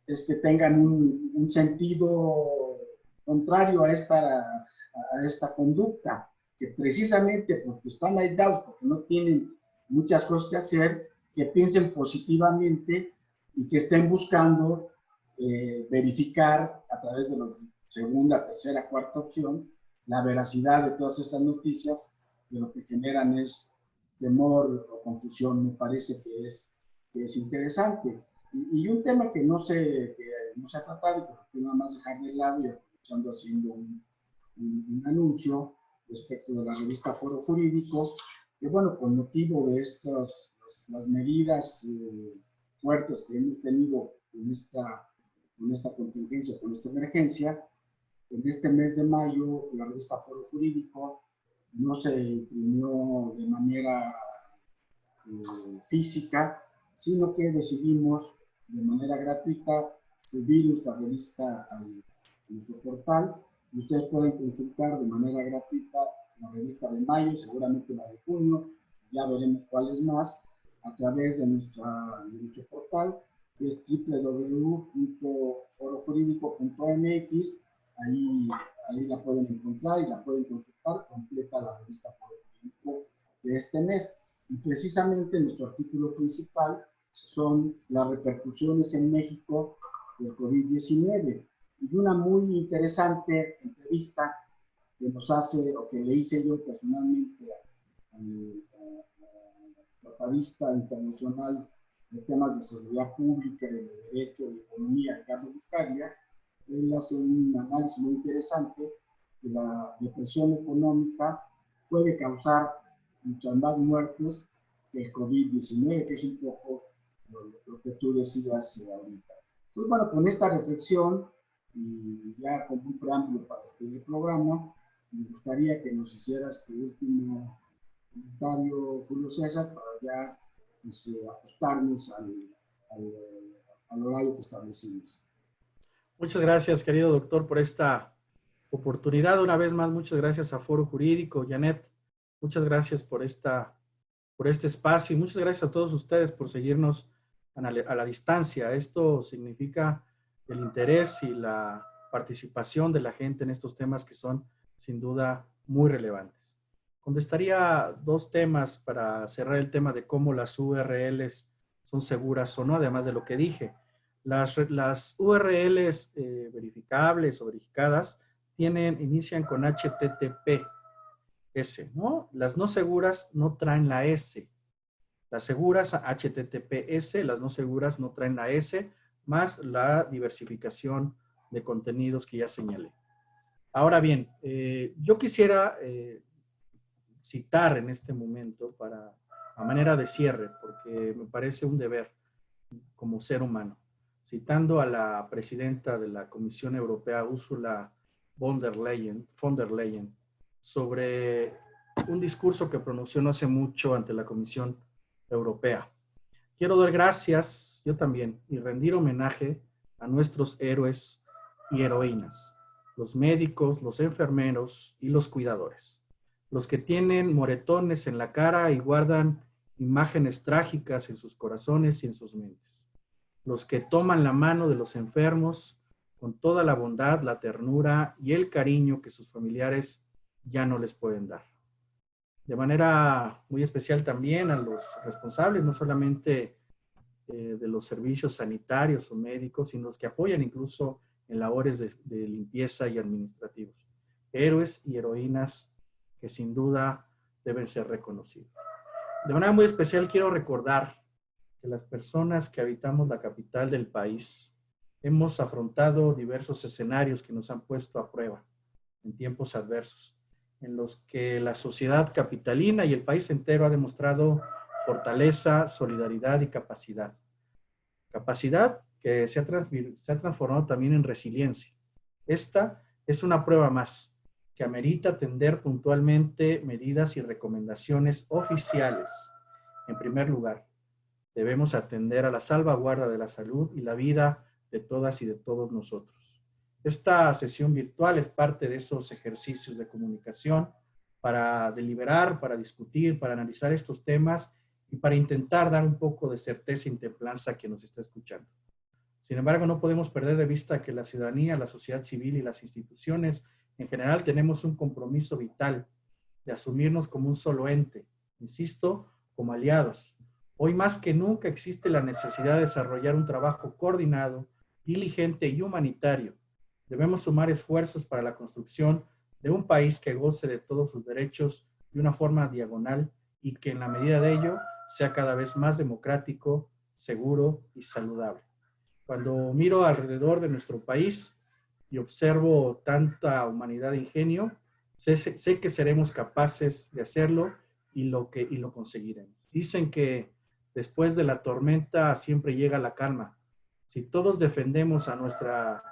es que tengan un sentido contrario a esta conducta, que precisamente porque están aislados, porque no tienen muchas cosas que hacer, que piensen positivamente y que estén buscando verificar a través de la segunda, tercera, cuarta opción la veracidad de todas estas noticias, que lo que generan es temor o confusión. Me parece que es interesante. Y un tema que no se ha tratado, y que nada más dejar de lado, y aprovechando haciendo un anuncio respecto de la revista Foro Jurídico, que bueno, con motivo de las medidas fuertes que hemos tenido con esta contingencia, con esta emergencia, en este mes de mayo la revista Foro Jurídico no se imprimió de manera física, sino que decidimos de manera gratuita subir nuestra revista en nuestro portal. Y ustedes pueden consultar de manera gratuita la revista de mayo, seguramente la de junio, ya veremos cuáles más, a través de nuestro portal, que es www.forojurídico.mx. Ahí la pueden encontrar y la pueden consultar, completa la revista Foro Jurídico de este mes. Y precisamente nuestro artículo principal son las repercusiones en México del COVID-19. Y una muy interesante entrevista que nos hace, o que le hice yo personalmente al tratadista internacional de temas de seguridad pública, de derecho, de economía, Carlos Buscaglia. Él hace un análisis muy interesante que la depresión económica puede causar muchas más muertes que el COVID-19, que es un poco lo que tú decías ahorita. Entonces, bueno, con esta reflexión y ya con un preámbulo para el programa, me gustaría que nos hicieras tu último comentario, Julio César, para ya ajustarnos al horario que establecimos. Muchas gracias, querido doctor, por esta oportunidad. Una vez más, muchas gracias a Foro Jurídico. Janet, muchas gracias por este espacio y muchas gracias a todos ustedes por seguirnos a la distancia. Esto significa el interés y la participación de la gente en estos temas que son sin duda muy relevantes. Contestaría dos temas para cerrar el tema de cómo las URLs son seguras o no, además de lo que dije. Las URLs verificables o verificadas inician con HTTPS, ¿no? Las no seguras no traen la S. Las seguras HTTPS, las no seguras no traen la S, más la diversificación de contenidos que ya señalé. Ahora bien, yo quisiera citar en este momento a manera de cierre, porque me parece un deber como ser humano, citando a la presidenta de la Comisión Europea, Ursula von der Leyen, sobre un discurso que pronunció no hace mucho ante la Comisión Europea. Quiero dar gracias, yo también, y rendir homenaje a nuestros héroes y heroínas, los médicos, los enfermeros y los cuidadores, los que tienen moretones en la cara y guardan imágenes trágicas en sus corazones y en sus mentes, los que toman la mano de los enfermos con toda la bondad, la ternura y el cariño que sus familiares ya no les pueden dar. De manera muy especial también a los responsables, no solamente de los servicios sanitarios o médicos, sino los que apoyan incluso en labores de limpieza y administrativos. Héroes y heroínas que sin duda deben ser reconocidos. De manera muy especial quiero recordar que las personas que habitamos la capital del país hemos afrontado diversos escenarios que nos han puesto a prueba en tiempos adversos, en los que la sociedad capitalina y el país entero ha demostrado fortaleza, solidaridad y capacidad. Capacidad que se ha transformado también en resiliencia. Esta es una prueba más que amerita atender puntualmente medidas y recomendaciones oficiales. En primer lugar, debemos atender a la salvaguarda de la salud y la vida de todas y de todos nosotros. Esta sesión virtual es parte de esos ejercicios de comunicación para deliberar, para discutir, para analizar estos temas y para intentar dar un poco de certeza y templanza a quien nos está escuchando. Sin embargo, no podemos perder de vista que la ciudadanía, la sociedad civil y las instituciones en general tenemos un compromiso vital de asumirnos como un solo ente, insisto, como aliados. Hoy más que nunca existe la necesidad de desarrollar un trabajo coordinado, diligente y humanitario. Debemos sumar esfuerzos para la construcción de un país que goce de todos sus derechos de una forma diagonal y que en la medida de ello sea cada vez más democrático, seguro y saludable. Cuando miro alrededor de nuestro país y observo tanta humanidad e ingenio, sé que seremos capaces de hacerlo y lo conseguiremos. Dicen que después de la tormenta siempre llega la calma. Si todos defendemos a nuestra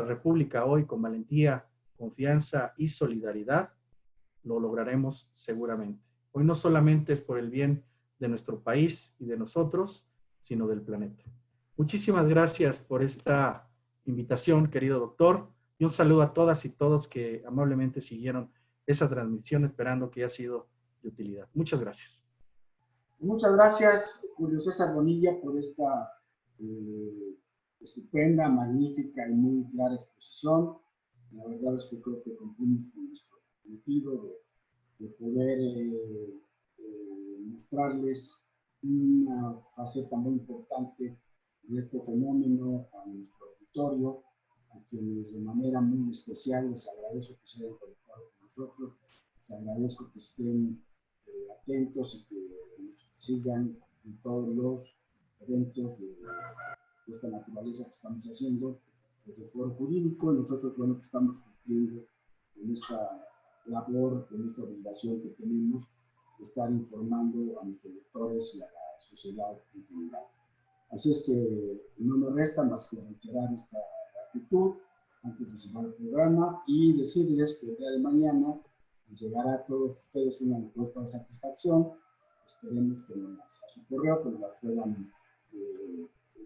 república hoy con valentía, confianza y solidaridad, lo lograremos seguramente. Hoy no solamente es por el bien de nuestro país y de nosotros, sino del planeta. Muchísimas gracias por esta invitación, querido doctor. Y un saludo a todas y todos que amablemente siguieron esa transmisión, esperando que haya sido de utilidad. Muchas gracias. Muchas gracias, Julio César Bonilla, por esta estupenda, magnífica y muy clara exposición. La verdad es que creo que cumplimos con nuestro objetivo de poder mostrarles una faceta muy importante de este fenómeno a nuestro auditorio, a quienes de manera muy especial les agradezco que se hayan conectado con nosotros, les agradezco que estén atentos y que nos sigan en todos los eventos de esta naturaleza que estamos haciendo desde el Foro Jurídico. Nosotros, bueno, que estamos cumpliendo en esta labor, en esta obligación que tenemos de estar informando a nuestros lectores y a la sociedad en general. Así es que no me resta más que reiterar esta gratitud antes de cerrar el programa y decirles que el día de mañana les llegará a todos ustedes una encuesta de satisfacción. Esperemos que a su correo que nos la puedan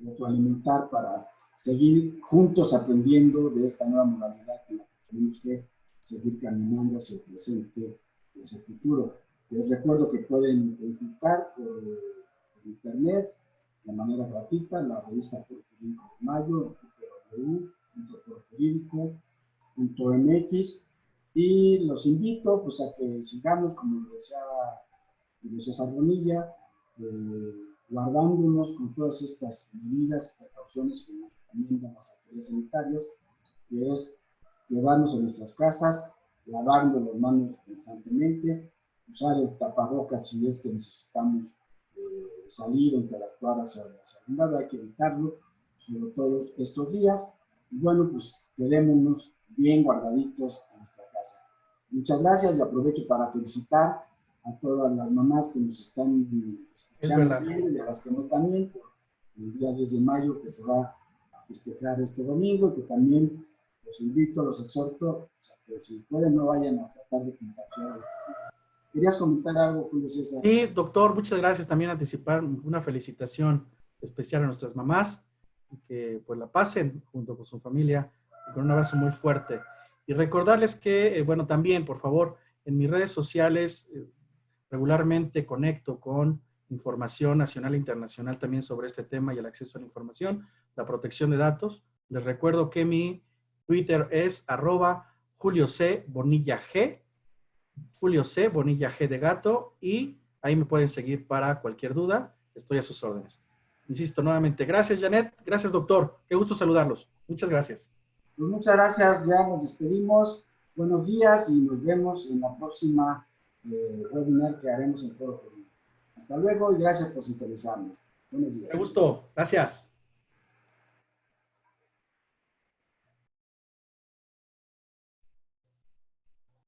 retroalimentar para seguir juntos aprendiendo de esta nueva modalidad con la que tenemos que seguir caminando hacia el presente y hacia el futuro. Les recuerdo que pueden consultar por internet de manera gratuita la revista Foro Jurídico de Mayo, www.forojurídico.mx, y los invito pues, a que sigamos, como decía César Bonilla, guardándonos con todas estas medidas y precauciones que nos recomiendan las autoridades sanitarias, que es quedarnos en nuestras casas, lavarnos las manos constantemente, usar el tapabocas si es que necesitamos salir o interactuar hacia un lado, hay que evitarlo, sobre todo estos días. Y bueno, pues quedémonos bien guardaditos en nuestra casa. Muchas gracias y aprovecho para felicitar a todas las mamás que nos están escuchando y a las que no también, por el día 10 de mayo que se va a festejar este domingo, y que también los invito, los exhorto, o sea, que si pueden no vayan a tratar de contagiar. ¿Querías comentar algo, Julio César? Sí, doctor, muchas gracias. También anticipar una felicitación especial a nuestras mamás, y que pues la pasen junto con su familia, y con un abrazo muy fuerte. Y recordarles que, bueno, también, por favor, en mis redes sociales regularmente conecto con información nacional e internacional también sobre este tema y el acceso a la información, la protección de datos. Les recuerdo que mi Twitter es @JulioC_Bonilla_G, Julio C. Bonilla G de gato, y ahí me pueden seguir para cualquier duda. Estoy a sus órdenes. Insisto nuevamente, gracias Janet, gracias doctor, qué gusto saludarlos. Muchas gracias. Pues muchas gracias, ya nos despedimos. Buenos días y nos vemos en la próxima webinar que haremos en Foro Jurídico. Hasta luego y gracias por sintonizarnos. Buenos días. Qué gusto, gracias.